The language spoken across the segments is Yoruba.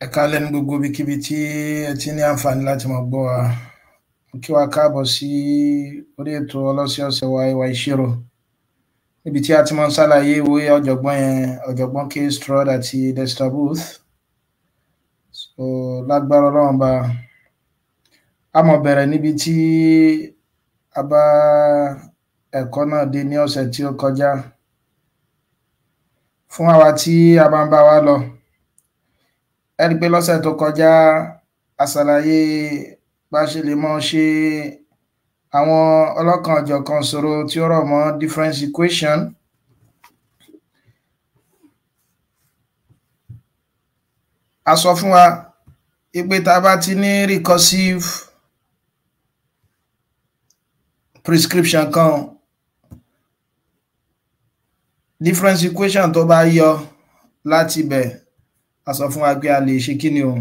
Ẹ káalẹ́ ní gbogbo ibikíbi tí ẹ ti ní àǹfààní láti máa gbọ́ wa. Mo kí wa káàbọ̀ sí orí ètò ọlọ́sẹ̀ọ̀sẹ̀ wa ìwà ìṣirò, níbi tí a ti máa ń ṣàlàyé ìwé ọ̀jọ̀gbọ́n K. Stroud àti Dexter Booth. So lágbára Ọlọ́run bá a máa bẹ̀rẹ̀ níbi tí a bá ẹ̀kọ́ náà dé ní ọ̀sẹ̀ tí ó kọjá. Fún àwa tí a bá ń bá wa lọ, ẹ rí pé lọ́sẹ̀ tó kọjá a ṣàlàyé bá ṣe lè mọ̀ ṣe àwọn ọlọ́kan-ò-jọ̀kan ìṣòro tí ó rọ̀ mọ́ difference equation. A sọ fún wa pé tá a bá ti ní recursive prescription kan, difference equation tó bá yọ láti bẹ̀, a sọ fún wa pé a lè ṣe kí ni o,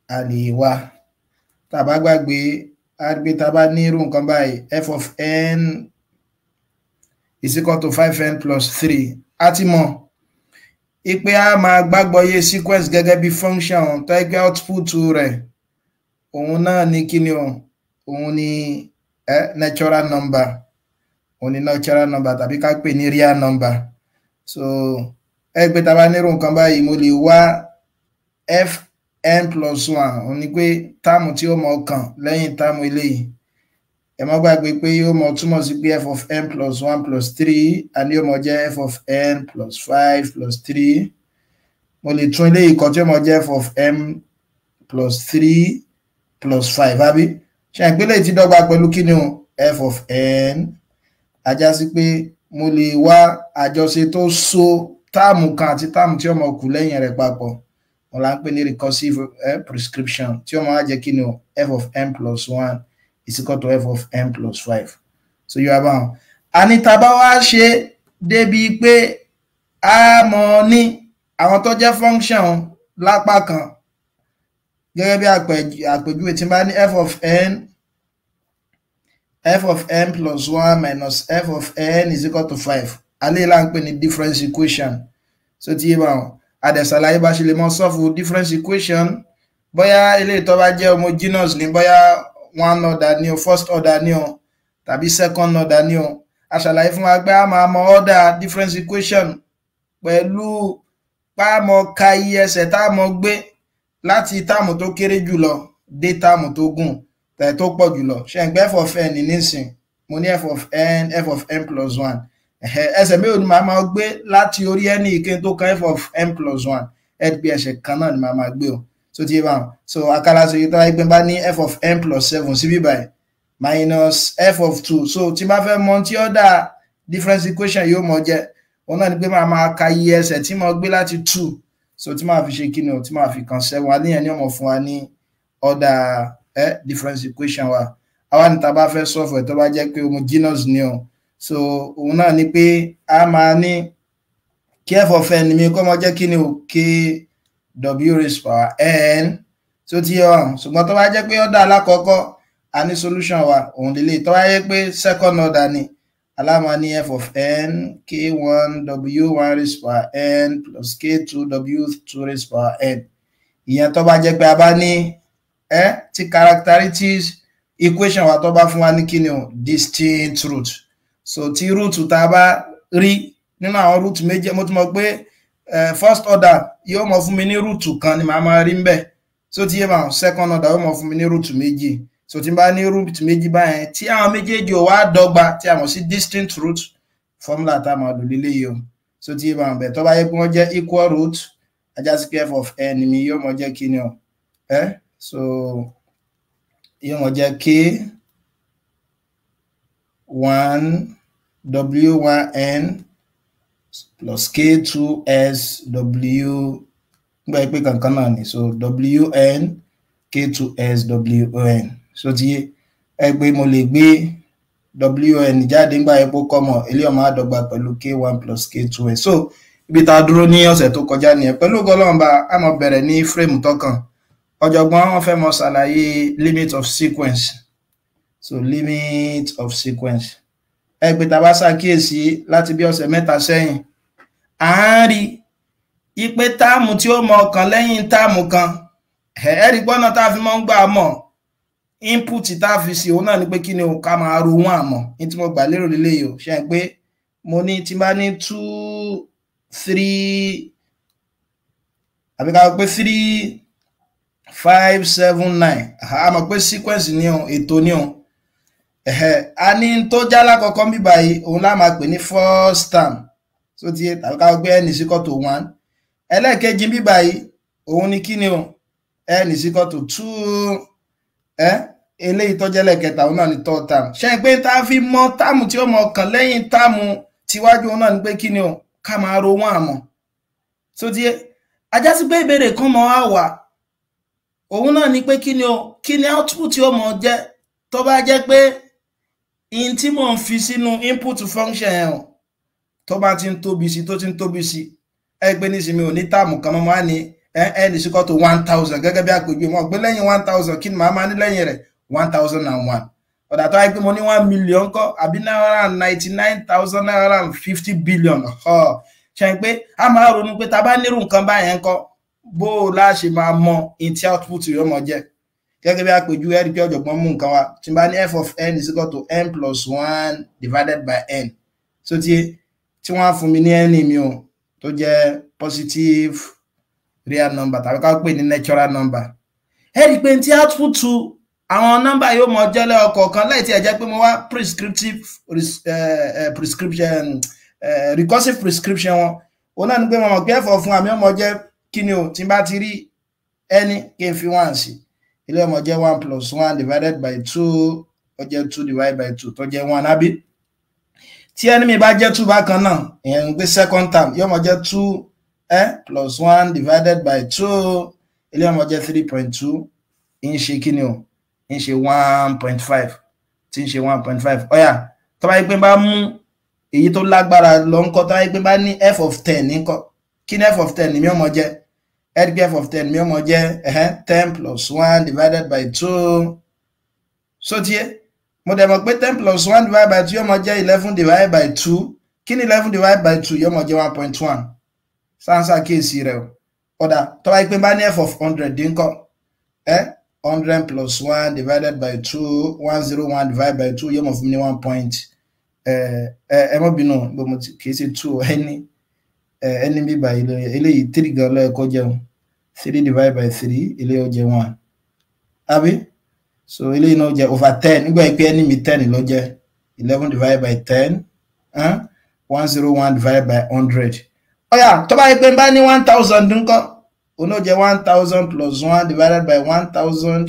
a lè wá. Tá bá gbàgbé, a rí pé tá bá ní irú nǹkan báyìí, f of n is equal to 5n plus 3. A ti mọ̀ pé a máa gbàgbọ́yé sequence gẹ́gẹ́ bí function tó ẹgbẹ́ output rẹ̀ òun náà ní kí ni o, òun ní natural number, tàbí ká pè ní real number. So ẹgbẹ́ tá bá ní irú nǹkan báyìí, mo lè wá fn plus 1, òun ni pé táàmù tí ó mọ̀ kàn lẹ́yìn táàmù eléyìí. Ẹ má gbàgbé pé yóò mọ̀ túmọ̀ sí pé f of n plus 1 plus 3, and yóò mọ̀ jẹ́ f of n plus 5 plus 3. Mo lè tún eléyìí kọ tí ó mọ̀ jẹ́ f of m plus 3 plus 5, àbí? Ṣé ìpínlẹ̀ tí dọ́gba pẹ̀lú kí ni o, f of n. Ajá sí pé mo lè wá àjọṣe tó so táàmù kan àti táàmù tí ó mọ̀ kù lẹ́yìn rẹ̀ papọ̀. Wọ́n là ń pè ní recursive prescription, tí ó máa jẹ́ kí ni o, f of n plus 1 is equal to f of n plus 5. So you have one. Àní tá bá wá ṣe débi pé a mọ̀ ní àwọn tó jẹ́ function lápá kan, gẹ́gẹ́ bí àpèjúwe tí bá ní f of n plus 1 minus f of n is equal to 5. Alẹ́ là ń pè ní difference equation. So tí yé bá wọn, àdẹ̀sàlàyé bá ṣe lè mọ̀ solve difference equation, bóyá eléyìí tó bá jẹ́ homogeneous ní, bóyá one order ní o, first order ní o, tàbí second order ní o. A ṣàlàyé fún wa pé a máa mọ̀ order difference equation pẹ̀lú bá mọ̀ ka iye ẹsẹ̀ tá mọ̀ gbé láti táàmù tó kéré jùlọ dé táàmù tó gùn tàbí tó pọ̀ jùlọ. Ṣé ń gbé f of n nísìn, mo ní f of n plus 1. Ẹsẹ̀ mélòó ni màá máa gbé láti orí ẹni ìkíni tó kan f of n plus 1? Ẹgbẹ́ ẹsẹ̀ kan náà ni màá máa gbé o. So tí bá wọn, so àkàlà sọ yìí tó wáyé pé bá ní f of n plus 7 sí bíbáyìí minus f of 2. So tí bá fẹ́ mọ̀ tí ọ̀dà difference equation yóò mọ̀ jẹ́, òun náà ni pé máa ka iye ẹsẹ̀ tí mo gbé láti 2. So tí máa fi ṣe kí ni o, tí máa fi kan 7. Àníyàn ni ọmọ fún wa ní ọ̀dà difference equation wa. Àwa ní tá bá fẹ́ solve ẹ̀ tó bá jẹ́ pé homogeneous ni o. So òun náà ni pé a máa ní kí f of n mi kó mọ̀ jẹ́ kí ni o, k w raised power n. So tí yẹ wọn, ṣùgbọ́n tó bá jẹ́ pé ọ̀dà alákọ̀ọ́kọ́, a ní solution wa òun lélẹ̀. Tó bá jẹ́ pé second order ni, aláma ní f of n k1 w1 raised power n plus k2 w2 raised power n. Ìyẹn tó bá jẹ́ pé a bá ní tí characteristics equation wa tó bá fún wa ní kí ni o, distinct root. So tí root tá bá rí nínú àwọn root méjì, mo tún mọ̀ pé first order yóò mọ̀ fún mi ní root kan ni màá máa rí ńbẹ̀. So tí yé bá second order yóò mọ̀ fún mi ní root méjì. So tí n bá ní root méjì báyẹn tí àwọn méjèèjì ò wá dọ́gba, tí a mọ̀ sí distinct root, formula tá máa lò lélẹ́yìí o. So tí yé bá bẹ̀ tó bá yẹ pé wọ́n jẹ́ equal root, ajá sí pé f of n mi yóò mọ̀ jẹ́ kí ni o, so yóò mọ̀ jẹ́ k1 w1n plus k2s w, gbà pé kankan náà ni, so wn k2s wn. So tí ẹgbẹ́ mo lè gbé wn jáde nígbà epo kọmọ, ilé ọmọ àdọ́gba pẹ̀lú k1 plus k2s. So ibi tá dúró ní ọ̀sẹ̀ tó kọjá nìyẹn. Pẹ̀lú ọgọ́lọ́mbà a máa bẹ̀rẹ̀ ní frame tọ́kàn. Ọ̀jọ̀gbọ́n wọ́n fẹ́ mọ̀ ṣàlàyé limit of sequence. So limit of sequence, ẹgbẹ́ tá bá ṣàkíyèsí láti bí ọ̀sẹ̀ mẹ́ta sẹ́yìn, à ń rí ipe táàmù tí ó mọ ọ̀kan lẹ́yìn táàmù kan ẹ̀rí gbọ́nà tá a fi máa ń gbà mọ̀ input tá a fi sí òun náà ni pé kí ni o ká máa ro wọn àmọ́ ní tí mo gbà lérò lélẹ́yìí o ṣe é pé mo ní tí bá ní 2 3 àbí ká pé 3 5 7 9 a mọ̀ pé sequence ni o ètò ni o a ní tó já lákọ̀ọ́kọ́ bí báyìí òun lá máa pè ní first term so ti tàbí ká gbé n is equal to 1 ẹlẹ́ẹ̀kejì bí báyìí òun ni kí ni o n is equal to 2 eléyìí tó jẹ́ lẹ́ẹ̀kẹta òun náà ni third term ṣe pé tá a fi mọ táàmù tí ó mọ kàn lẹ́yìn táàmù tíwájú òun náà ni pé kí ni o ká máa ro wọn àmọ́ so ti ajá sí pé ìbéèrè kan mọ́ á wà òun náà ni pé kí ni o kí ni output tí ó mọ jẹ́ tó bá jẹ́ pé in tí mò ń fi sínú input function ẹ̀ hàn tó bá ti ń tóbi sí tó ti ń tóbi sí ẹgbẹ́ nísìnyí ò ní táàmù kan mọ́ máa ní n is equal to 1000 gẹ́gẹ́ bí àpèjúwe wọn gbé lẹ́yìn 1000 kí ni màá máa ní lẹ́yìn rẹ̀ 1001 ọ̀dà tó wáyé pé mo ní 1 million kọ́ àbí 99,950 billion ṣe pé a máa ronú pé ta bá nírú nǹkan báyẹn kọ́ bó o láṣẹ máa mọ in tí output yóò mọ jẹ́ gẹ́gẹ́ bí àpèjúwe ẹ̀rí pé ọ̀jọ̀gbọ́n mú nǹkan wa tí n bá ní f of n is equal to n plus 1 divided by n so tí wọ́n á fún mi ní n mi o tó jẹ́ positive real number tàbí ká pè ní natural number ẹ̀rí pé tí output àwọn nọ́mbà yóò mọ jẹ́lẹ̀ ọ̀kọ̀ọ̀kan láì tí ẹ̀ jẹ́ pé mo wá recursive prescription wọn òun náà ni pé mo mọ̀ pé ẹ̀fọ́ fún àmì ọmọ jẹ́ kí ni o tí n bá ti rí ẹni kí n fi 1 sí ilé ọmọ jẹ́ 1 plus 1 divided by 2 ó jẹ́ 2 divided by 2 tó jẹ́ 1 àbí tí ẹni mi bá jẹ́ 2 bákan náà ìyẹn ń pé second term yóò mọ jẹ́ 2 plus 1 divided by 2 ilé ọmọ jẹ́ 3.2 ń ṣe kí ni o ń ṣe 1.5 tí ń ṣe 1.5 ọ̀yà tó bá yí pé bá mú èyí tó lágbára lọ ń kọ́ tó bá yí pé bá ní f of 10 ní kọ́ kí ni f of 10 ni mi ọmọ jẹ́ f of 10 mi ọmọ jẹ́ 10 plus 1 divided by 2 so tiẹ̀ mo dẹ̀ mọ̀ pé 10 plus 1 divided by 2 yọmọ jẹ́ 11 divided by 2 kí ni 11 divided by 2 yọmọ jẹ́ 1.1 sáńsà kéèsì rẹ̀ ọ̀dà tó bá yí pé bá ní f of 100 dín kọ́ 100 plus 1 divided by 2 101 divided by 2 yóò mọ̀ fún mi ní 1 point mọ́ bínú gbogbo kìí ṣe 2 ẹni bíbá eléyìí 3 gan lọ́ẹ̀kọ́ jẹun 3 divided by 3 eléyìí ó jẹ 1 àbí so eléyìí náà jẹ over 10 nígbà pé ẹni mi 10 ló jẹ 11 divided by 10 101 divided by 100 ọ̀yà tó bá yẹ pé bá ní 1000 nǹkan ono jẹ́ 1000 plus 1 divided by 1000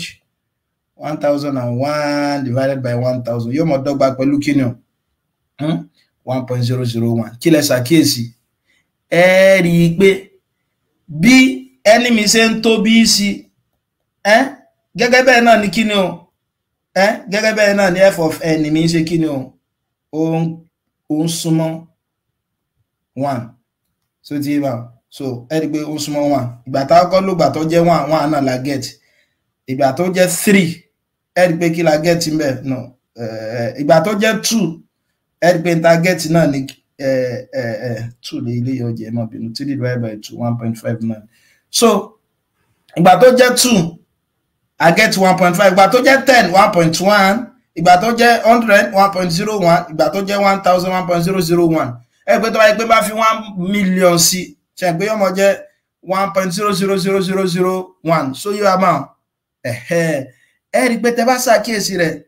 1001 divided by 1000 yóò mọ̀ dọ́gba pẹ̀lú kíni o 1.001 kí lẹ ṣàkíyèsí ẹ rí i pé bí ẹni mi ṣe ń tóbi sí gẹ́gẹ́ bẹ́ẹ̀ náà ni kíni o gẹ́gẹ́ bẹ́ẹ̀ náà ni f of n mi ṣe kíni o ó ń súnmọ́ 1 so ti bá so ẹ̀rí pé ó súnmọ́ 1 ìgbà tá kọ́ ló gbà tó jẹ́ 1 1 náà la get ìgbà tó jẹ́ 3 ẹ̀rí pé kí la get ń bẹ̀ no ìgbà tó jẹ́ 2 ẹ̀rí pé ta get náà ni 2 lè ilé yọ jẹ́ mọ́ bínú 3 divided by 2 1.59 so ìgbà tó jẹ́ 2 I get 1.5 ìgbà tó jẹ́ 10 1.1 ìgbà tó jẹ́ 100 1.01 ìgbà tó jẹ́ 1000 1.001 ẹ̀rí pé tó bá yẹ pé bá fi 1 million sí ṣe pé ọmọ jẹ́ 1.000001 so you amount rí pé tẹ́ bá ṣàkíyèsí rẹ̀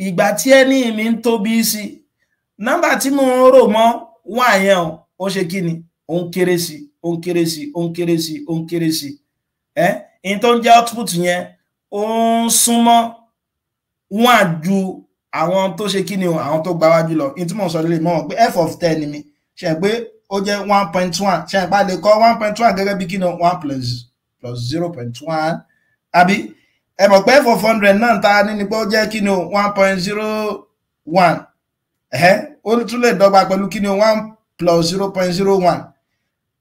ìgbà tí ẹni mi ń tóbi sí nọ́mbà tí mo ń rò mọ́ wà yẹn ó ṣe kí ni ó ń kéré sí ó ń kéré sí ó ń kéré sí ó ń kéré sí in tó ń jẹ́ output yẹn ó ń súnmọ́ wọ́n ju àwọn tó ṣe kí ni àwọn tó gbáwájú lọ in tí mo sọ lè mọ̀ pé f of 10 ni mi ṣe pé ó jẹ́ 1.1 ṣe ìpá lè kọ́ 1.1 gẹ́gẹ́ bí kí ni 1 plus 0.1 àbí ẹ mọ̀ pé f of 100 náà ta ní pé ó jẹ́ kí ni 1.01 ó tún lè dọ́gba pẹ̀lú kí ni 1 plus 0.01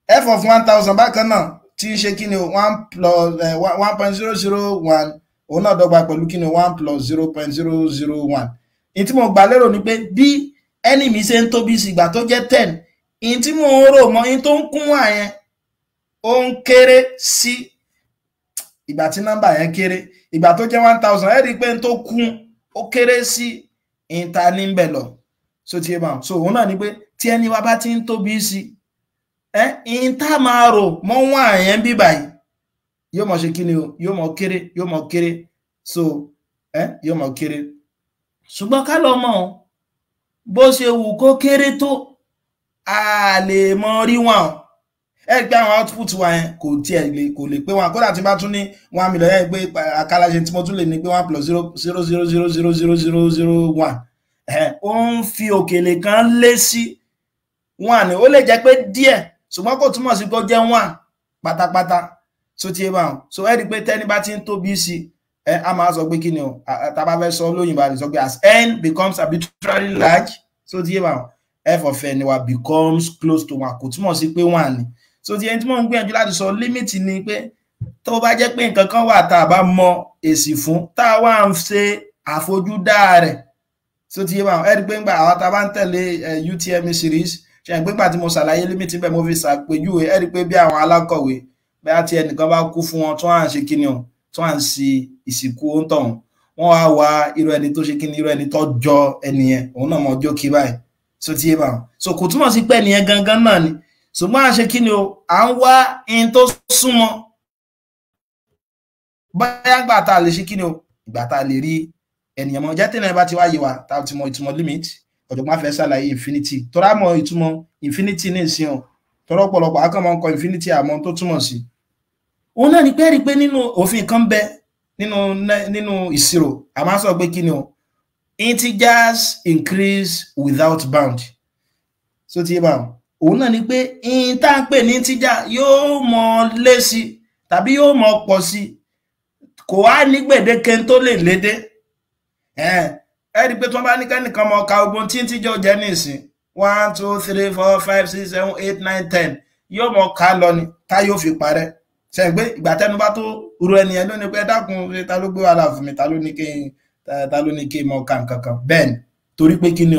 f of 1000 bákan náà tí ń ṣe kí ni 1 plus 1.001 òun náà dọ́gba pẹ̀lú kí ni 1 plus 0.001 in tí mo gbà lérò ni pé bí ẹni mi ṣe ń tóbi sí ìgbà tó jẹ́ 10 in tí mo rò mọ́ in tó ń kún wà yẹn ó ń kéré sí ìgbà tí nọ́mbà yẹn kéré ìgbà tó jẹ́ 1000 ẹ rí pé n tó kún ó kéré sí ìta ní ń bẹ̀ lọ so ti bá so òun náà ni pé tí ẹni wa bá ti ń tóbi sí ìta máa rò mọ́ wọ́n àyẹn bí báyìí yóò mọ̀ ṣe kí ni o yóò mọ̀ kéré so yóò mọ̀ kéré ṣùgbọ́n ká lọ mọ̀ bó ṣe wù kó kéré tó a lè mọ rí wọn gbé àwọn output wa yẹn kò lè pé wọn kódà tí bá tún ní 1 million yẹn gbé àkàlàṣe tí mo tún lè ní pé 1 plus 0.0000001 ó ń fi òkèlè kan lé sí 1 ni ó lè jẹ́ pé díẹ̀ ṣùgbọ́n kò túmọ̀ sí kó jẹ́ 1 pátápátá so ti bá wọn so ẹ rí pé tẹ́ni bá ti ń tóbi sí a máa sọ pé kí ni o tá bá fẹ́ sọ lóyìnbó a lè sọ pé as n becomes arbitrarily large so ti bá wọn f of n wa becomes close to 1 kò túmọ̀ sí pé 1 ni so ti ẹni tí mo ń gbìyànjú láti sọ limit ni pé tó bá jẹ́ pé nǹkan kan wà tá a bá mọ èsì fún tá a wá ń ṣe àfojúdá rẹ̀ so ti bá wọn ẹ rí pé ńgbà àwọn tá a bá ń tẹ̀lé UTME series ṣe ń pé ńgbà tí mo ṣàlàyé limit bẹ́ẹ̀ mo fi ṣàpèjúwe ẹ rí pé bí àwọn alákọ̀wé bẹ́ẹ̀ tí ẹnìkan bá kú fún wọn tó à ń ṣe kíni o tó à ń ṣe ìsìnkú òǹtọ̀hún wọ́n wá wá irú ẹni tó ṣe kíni irú ẹni tó jọ ẹnìyẹn òun náà mọ ọjọ́ kí báyìí so ti bá wọn so kò túmọ̀ sí pé ẹnìyẹn gangan náà ni ṣùgbọ́n à ń ṣe kíni o à ń wá in tó súnmọ́ báyà gbà tá a lè ṣe kíni o ìgbà tá a lè rí ẹnìyẹn mọ́ jẹ́ tẹ́lẹ̀ bá ti wáyé wa tá a ti mọ ìtumọ̀ limit ọ̀jọ̀gbọ́n fẹ́ ṣàlàyé infinity tọ́ra mọ ìtumọ̀ infinity ní ìsìn ọ̀ tọ́rọ ọ̀pọ̀lọpọ̀ akọ́mọ nǹkan infinity àmọ́ tó túmọ̀ sí òun náà ni pé rí pé nínú òfin kan bẹ nínú ìṣirò a máa sọ pé kíni o integers increase without bound so ti bá òun náà ni pé in tá ń pè ní integer yóò mọ lé sí tàbí yóò mọ pọ̀ sí kò wá ní gbèdéke tó lè lédè ẹ rí pé tí wọ́n bá ní kẹ́nìkan mọ ka ogun tí integer jẹ́ ní ìsìn 1 2 3 4 5 6 7 8 9 10 yóò mọ ká lọ ni tá yóò fi parẹ́ ṣe pé ìgbà tẹnu bá tó ru ẹni ẹ ló ní pé dákun ta ló gbé wàhálà fún mi ta ló ní kí mọ ká nǹkan kan bẹ́ẹ̀ ni torí pé kí ni o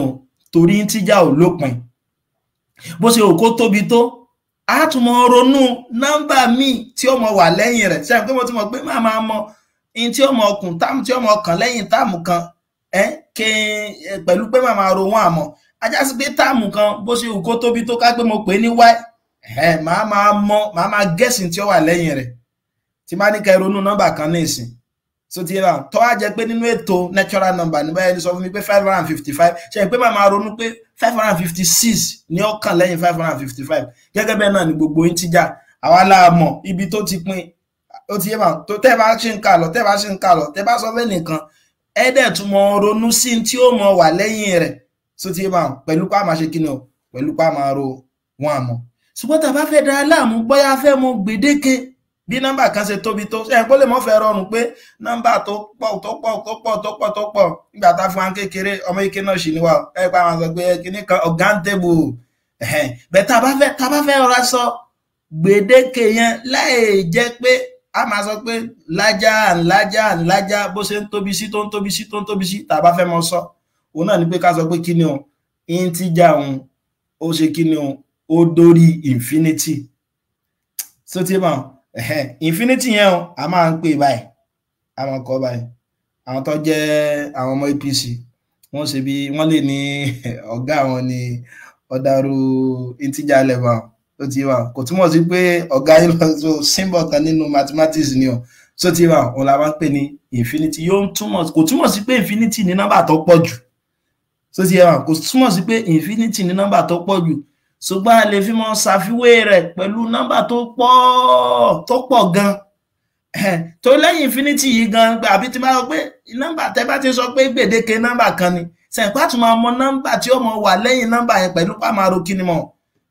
torí integer ò lópin bó ṣe òkó tóbi tó a tún mọ ronú nọ́mbà míì tí ó mọ wà lẹ́yìn rẹ̀ ṣe pé mo ti mọ̀ pé máa mọ in tí ó mọ ọkùn táàmù tí ó mọ kàn lẹ́yìn táàmù kan pẹ̀lú pé máa ro wọn àmọ́ ajá sí pé táàmù kan bó ṣe òkó tóbi tó ká pé mo pè ní y máa gẹ́sìn tí ó wà lẹ́yìn rẹ̀ tí máa ní ká ronú nọ́mbà kan ní ìsìn so ti ra tó wá jẹ́ pé nínú ètò natural number ní báyìí sọ fún mi pé 555 ṣe pé máa ronú pé 556 ní ó kàn lẹ́yìn 555 gẹ́gẹ́ bẹ́ẹ̀ náà ni gbogbo integer àwa la mọ̀ ibi tó ti pín ó ti yé mà tó tẹ́ bá ṣe ń kà lọ tẹ́ bá sọ fẹ́ nìkan ẹ̀dẹ̀ tún mọ ronú sí tí ó mọ wà lẹ́yìn rẹ̀ so ti yé mà pẹ̀lú pa máa ṣe kíni o pẹ̀lú pa máa ro wọn àmọ́ ṣùgbọ́n tá a bá fẹ́ dá láàmú bóyá fẹ́ mọ gbèdéke bí nọ́mbà kan ṣe tóbi tó ṣe kó lè mọ́ fẹ́ rọrùn pé nọ́mbà tó pọ̀ nígbà tá fún wa kékeré ọmọ ike náà ṣì níwá ẹ pa àwọn sọ pé kíní kan ọ̀gántébù bẹ́ẹ̀ tá a bá fẹ́ rọra sọ gbèdéke yẹn láì jẹ́ pé a máa sọ pé lájà bó ṣe ń tóbi sí tó ń tóbi sí tá a bá fẹ́ mọ sọ òun náà ni pé ká sọ pé kíni o integer òun ó ṣe kíni o ó dórí infinity so tí bá infinity yẹn a máa ń pè báyìí a máa kọ báyìí àwọn tó jẹ́ àwọn ọmọ APC wọ́n ṣe bí wọ́n lè ní ọ̀gá àwọn ní ọ̀dàrú integer level tó ti wà kò túmọ̀ sí pé ọ̀gá yìí lọ so symbol kan nínú mathematics ni o so ti wà òun la máa ń pè ní infinity kò túmọ̀ sí pé infinity ní nọ́mbà tó pọ̀ jù so ti wà kò túmọ̀ sí pé infinity ní nọ́mbà tó pọ̀ jù ṣùgbọ́n a lè fi mọ́ ṣàfiwé rẹ̀ pẹ̀lú nọ́mbà tó pọ̀ gan tó lẹ́yìn infinity yìí gan àbí tí máa sọ pé nọ́mbà tẹ́ bá ti sọ pé gbèdéke nọ́mbà kan ni sẹ̀ǹpá tún máa mọ nọ́mbà tí ó mọ wà lẹ́yìn nọ́mbà yẹn pẹ̀lú pàmàrò kíni mọ̀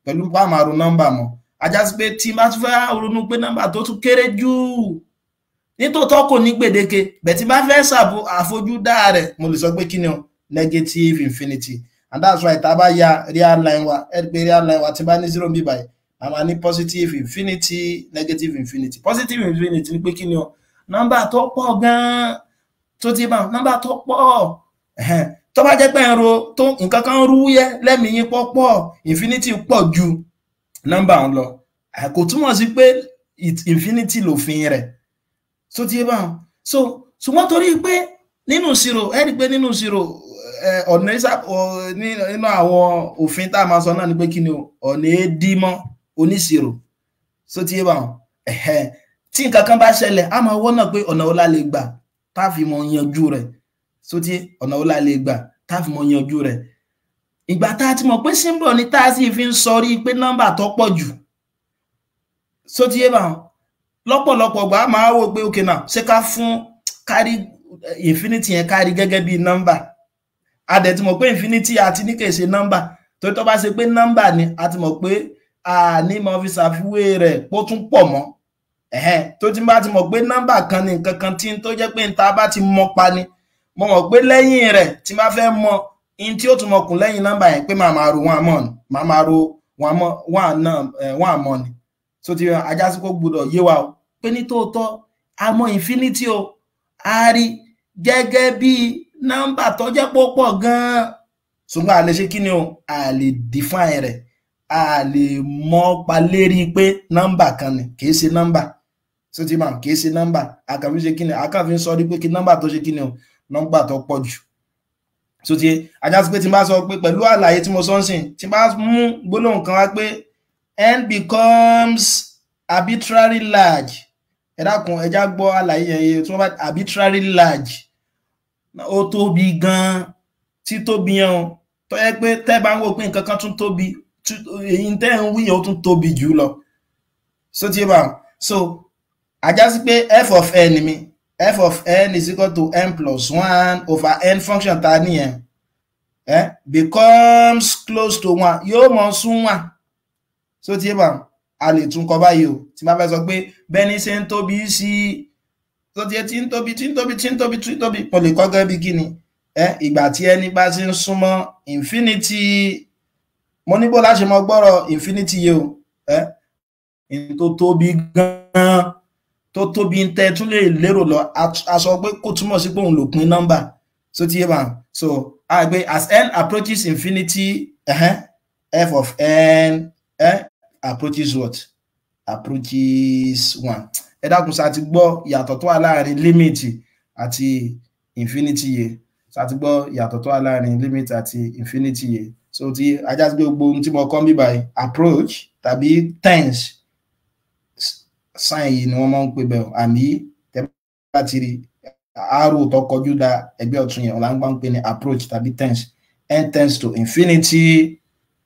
pẹ̀lú pàmàrò nọ́mbà mọ̀ ajá sí pé tí bá tún fẹ́ ronú pé nọ́mbà tó tún kéré jù nítòótọ́ kò ní gbèdéke bẹ̀ tí bá fẹ́ ṣàbò àfojúdá rẹ̀ mo lè sọ pé kíni o negative infinity. And that's why tá bá ya real line wa real line wa tí bá ní 0 bí báyìí a máa ní positive infinity negative infinity. Positive infinity ní pé kí ni o nọ́mbà tó pọ̀ gan tó ti bá nọ́mbà tó pọ̀ tó bá jẹ́ pé ẹ̀rọ tó nǹkan kan rúyẹ́ lẹ́mìí yín pọ̀ infinity pọ̀ ju nọ́mbà ń lọ kò túmọ̀ sí pé infinity lòfin rẹ̀ so ti yé báwọn so ṣùgbọ́n torí pé nínú ìṣirò ẹ rí pé nínú ìṣirò ọ̀nà nínú àwọn òfin tá a máa sọ náà ni pé kí ni ọ̀nà èdìmọ́ oníṣirò so ti yé báwọn tí nǹkan kan bá ṣẹlẹ̀ a máa wọ́n náà pé ọ̀nà wo la lè gbà tá a fi mọ yanjú rẹ̀ so ti ọ̀nà wo la lè gbà tá a fi mọ yanjú rẹ̀ ìgbà tá a ti mọ̀ pé symbol ni tá a sì fi ń sọrí pé nọ́mbà tó pọ̀ jù so ti yé báwọn lọ́pọ̀lọpọ̀ gbà máa wò pé okay náà ṣé ká fún kárí infinity yẹn kárí gẹ́gẹ́ bí nọ́mbà a dẹ̀ ti mọ̀ pé infinity àti ní kèsè nọ́mbà tó bá ṣe pé nọ́mbà ni a ti mọ̀ pé a ní mọ̀ fi ṣàfiwé rẹ̀ pó tún pọ̀ mọ́ tó ti bá ti mọ̀ pé nọ́mbà kan ní nǹkan kan tí tó jẹ́ pé níta bá ti mọ̀ pa ni mo mọ̀ pé lẹ́yìn rẹ̀ tí bá fẹ́ mọ̀ in tí ó tún mọ̀ kún lẹ́yìn nọ́mbà yẹn pé màá ro one àmọ́ ni so ti ajá sí kó gbọ́dọ̀ yé wa o pé ní tòótọ́ àmọ́ infinity o a rí gẹ́gẹ́ bí nọ́mbà tó jẹ́ pọ̀ gan-an ṣùgbọ́n a lè ṣe kí ni o a lè define rẹ̀ a lè mọ̀ pa lérí pé nọ́mbà kan ni kìí ṣe nọ́mbà so ti máa kìí ṣe nọ́mbà a kàn fi ṣe kí ni a kàn fi sọ rí pé kí nọ́mbà tó ṣe kí ni o nọ́mbà tó pọ̀ jù so ti ajá sí pé tí n bá sọ pé pẹ̀lú àlàyé tí mo sọ ń sìn tí n bá mú gbólóhùn kan wá pé n becomes arbitrarily large ẹ dákun ẹjá gbọ́ àlàyé yẹn tí wọ́n bá arbitrarily large ó tóbi gan tí tóbi yẹn o tó yẹ pé tẹ́ bá ń wò pé nǹkan kan tún tóbi èyí tẹ́ ń wí yẹn ó tún tóbi jù lọ so tí bá so ajá sí pé f of n mi f of n is equal to n plus 1 over n function ta nìyẹn becomes close to 1 yóò mọ sún 1 so tí bá a lè tún kọ báyìí o tí bá fẹ́ sọ pé bẹ́ni ṣe ń tóbi sí tó ti tí ń tóbi mo lè kọ́ gẹ́gẹ́ bí kíni ìgbà tí ẹni bá ti ń súnmọ́ infinity mo níbò láṣẹ mọ gbọ́rọ̀ infinity yìí o tó tóbi gan-an tó tóbi ń tẹ́ tún lè lérò lọ a sọ pé kò túmọ̀ sí pé òun lòpin nọ́mbà so ti yé bá so a gbé as n approaches infinity f of n approaches what approaches 1 ẹ dákun sá ti gbọ́ ìyàtọ̀ tó wà láàrin limit àti infinity yẹ sá ti gbọ́ ìyàtọ̀ tó wà láàrin limit àti infinity yẹ so ti ajá sí gbogbo ohun tí mo kọ́ bí báyìí approach tàbí tense sign yìí ni wọ́n máa ń pè bẹ́ẹ̀ àmì tẹ́ bá ti rí arrow tó kọjú da ẹgbẹ́ ọ̀tún yẹn ọ̀làǹgbà ń pè ní approach tàbí tense n tends to infinity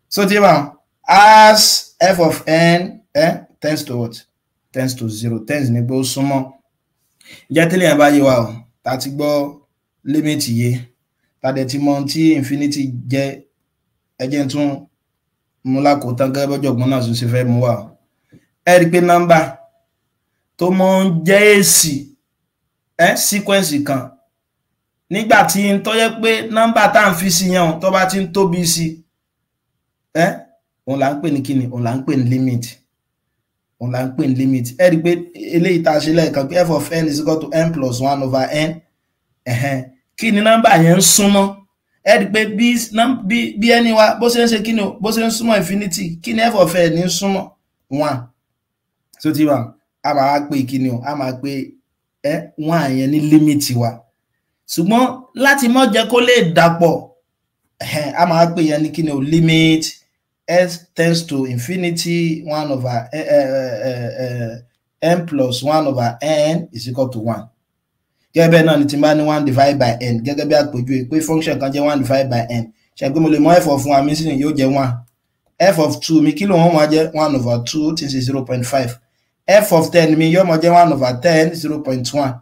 so ti bá as f of n tends to what tends to 0 tends ní pé ó súnmọ́ jẹ́ tẹ́lẹ̀ yẹn bá yé wa o ta ti gbọ́ limit yé ta dẹ̀ ti mọ̀ tí infinity jẹ́ ẹjẹ́ tún mú lákòótán gẹ́gẹ́ bọ́jọ̀gbọ́n náà tún ṣe fẹ́ mú wa ẹ rí pé nọ́mbà tó mọ́ ń jẹ́ èsì sequence kan nígbà tí ń tọ́jẹ́ pé nọ́mbà tá à ń fi sí yẹn tó bá ti ń tóbi sí òun là ń pè ní kíni òun là ń pè ní limit òun là ń pè ní limit ẹ rí pé eléyìí tá a ṣe lẹ́ẹ̀kan pé f of n is equal to n plus 1 over n kí ni nọ́mbà yẹn ń súnmọ́ ẹ rí pé bí ẹni wa bó ṣe ń ṣe kíni o bó ṣe ń súnmọ́ infinity kí ni f of n ń súnmọ́ 1 so ti wà a máa pè kíni o a máa pè 1 yẹn ní limit wa ṣùgbọ́n láti mọ́ jẹ́ kó lè dàpọ̀ a máa pè yẹn ní kíni o limit s tends to infinity 1 over n plus 1 over n is equal to 1 gẹ́gẹ́ bẹ́ẹ̀ náà ni tí n bá ní 1 divided by n gẹ́gẹ́ bí àpèjúwe pé function kan jẹ́ 1 divided by n ṣe pé mo lè mọ f of 1 mi sí ni yóò jẹ́ 1 f of 2 mi kí ló wọ́n máa jẹ́ 1 over 2 tí ń ṣe 0.5 f of 10 mi yóò máa jẹ́ 1 over 10 0.1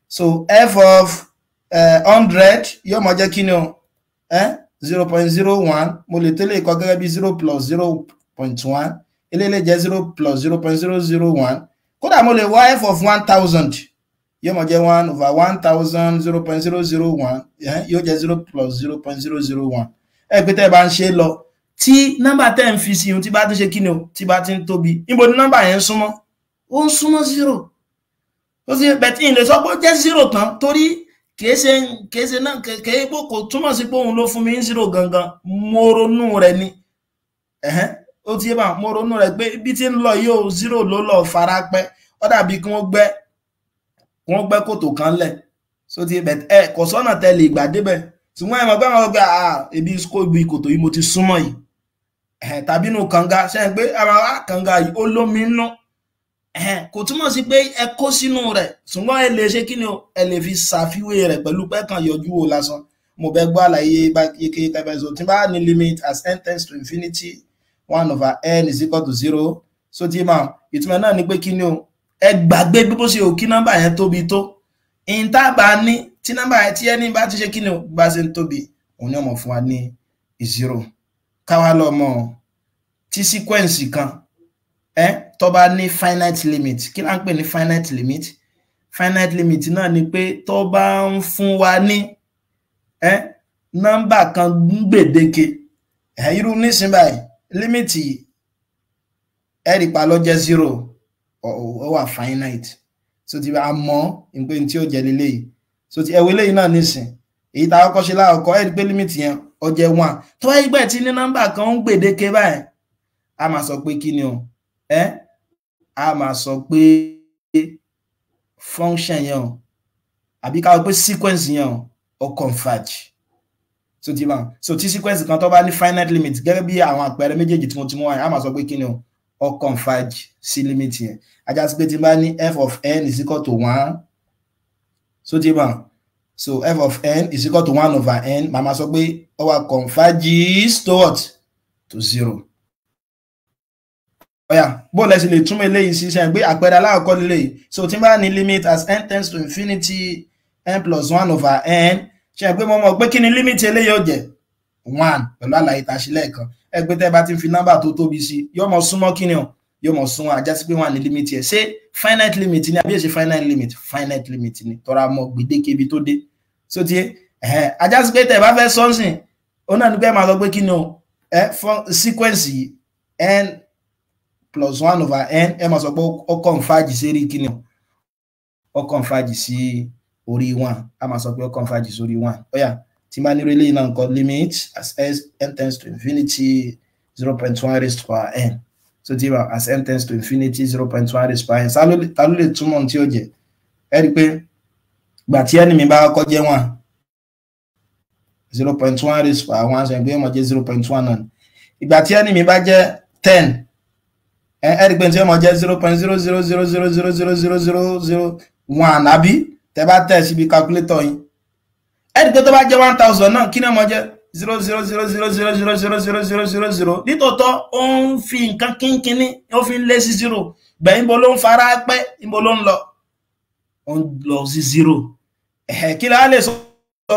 so f of 100 yóò máa jẹ́ kí ni o 0.01 mo lè tẹ́lẹ̀ kọ gẹ́gẹ́ bí 0 plus 0.1 eléyìí jẹ́ 0 plus 0.001 kódà mo lè wá f of 1000 yóò máa jẹ́ 1 over 1000 0.001 yóò jẹ́ 0 plus 0.001 ẹ pé tẹ́ bá ń ṣe lọ tí nọ́mbà tẹ́ ń fi sí ohun tí bá ti ṣe kí ni o tí bá ti ń tóbi níbo ni nọ́mbà yẹn ń súnmọ́ ó ń súnmọ́ 0 ó sì bẹ̀tí ìlè sọ pé ó jẹ́ 0 tán torí kèése náà kèé pò kò túmọ̀ sí pé òun ló fún mi ní 0 gangan mo ronú rẹ̀ ni ó ti yé bá mo ronú rẹ̀ pé bí tí ń lọ yóò 0 ló lọ fara pẹ́ ó dàbí kí wọ́n gbẹ́ wọ́n gbẹ́ kòtò kan lẹ̀ so ti bẹ̀ kò sọ́nà tẹ́lẹ̀ ìgbà débẹ̀ ṣùgbọ́n ẹ mọ̀ pé àwọn ọgbà ibi kòtò yìí mo ti súnmọ́ yìí tàbí inú kànga ṣe ń pé àwọn kànga yìí ó lómi nú kò túmọ̀ sí pé ẹ kó sínú rẹ̀ ṣùgbọ́n ẹ lè ṣe kí ni ẹ lè fi ṣàfiwé rẹ̀ pẹ̀lú pẹ́kàn yọjú wo lásán mo bẹ gbọ́ àlàyé yeke tẹ́fẹ̀sọ tí bá ní limit as n tends to infinity 1/n is equal to 0 so tí ma ìtumọ̀ náà ni pé kí ni o ẹ gbàgbé bí bó ṣe ò kí nọ́mbà yẹn tóbi tó ìntàbà ní tí nọ́mbà yẹn tí ẹni bá ti ṣe kí ni o bá ṣe ń tóbi òun ni ọmọ fún wa ní 0 káwá lọ mọ̀ tí sequence kan tó bá ní finite limit kí là ń pè ní finite limit náà ni pé tó bá ń fún wa ní nọ́mbà kan gbèdéke irú nísìn báyìí límìtì ẹ̀rì pa ló jẹ́ 0 ó wà finite so ti bá mọ́ ìpé tí ó jẹ́ lélẹ̀ yìí so ti ẹwẹ́ lẹ́yìn náà nísìn èyí tá kọ́kọ́ ṣe láàkọ́ ẹ̀rì pé límìtì yẹn ó jẹ́ 1 tó wáyé gbẹ̀ tí ní nọ́mbà kan ń gbèdéke báyìí a máa sọ pé kí ni o a máa sọ pé function yẹn o àbí ká pé sequence yẹn o converge so ti bá so tí sequence kan tó bá ní finite limit gẹ́gẹ́ bí àwọn àpẹẹrẹ méjèèjì tí mo ti mú wáyé a máa sọ pé kí ni o converge sí limit yẹn ajá sí pé tí bá ní f of n is equal to 1 so ti bá so f of n is equal to 1/n màá sọ pé ó wá converges to what to 0 ọ̀yà bó lẹ́sìn lè túnmọ̀ eléyìí sí sẹ́yìn pé àpẹẹrẹ aláàkọ́ lélẹ́yìí so tí bá ní limit as n tends to infinity n plus 1/n ṣe pé mo mọ̀ pé kí ni limit eléyìí ó jẹ́ 1 pẹ̀lú àlàyé tá a ṣe lẹ́ẹ̀kan ẹ pé tẹ́ bá ti fi nọ́mbà tó tóbi sí yóò mọ̀ súnmọ́ kí ni o yóò mọ̀ súnmọ́ ajá sí pé 1 ní limit yẹn ṣé finite limit ni àbí ṣe finite limit ni tọ́ra mọ̀ gbèdéke ibi tó dé so ti ajá sí pé tẹ́ bá fẹ́ sọ́nsìn ó náà ní pé máa sọ pé kí ni o sequence yìí n plus 1/n ẹ máa sọ pé ó converge sí rí kí ni o ó converge sí orí 1 a máa sọ pé ó converge sórí 1 ọ̀yà tí máa nírò eléyìí náà nǹkan limit as n tends to infinity 0.1 raised to power n so tí ma as n tends to infinity 0.1 raised to power n ta ló lè túmọ̀ tí ó jẹ́ ẹ rí pé gbà tí ẹni mi bá kọ́ jẹ́ 1 0.1 raised to power 1 sọ pé ọmọ jẹ́ 0.1 náà ìgbà tí ẹni mi bá jẹ́ 10 ẹ rí pé tí ọmọ jẹ́ 0.000000001 àbí tẹ́ bá tẹ̀ síbi calculator yín ẹni pé tó bá jẹ́ 1000 náà kí ni ọmọ jẹ́ 0.000000000 nítòótọ́ ó ń fi nǹkan kínkínní ó fi ń lé sí 0 bẹ́ẹ̀ níbo ló ń fara pẹ́ níbo ló ń lọ ó ń lọ sí 0 kí la lè sọ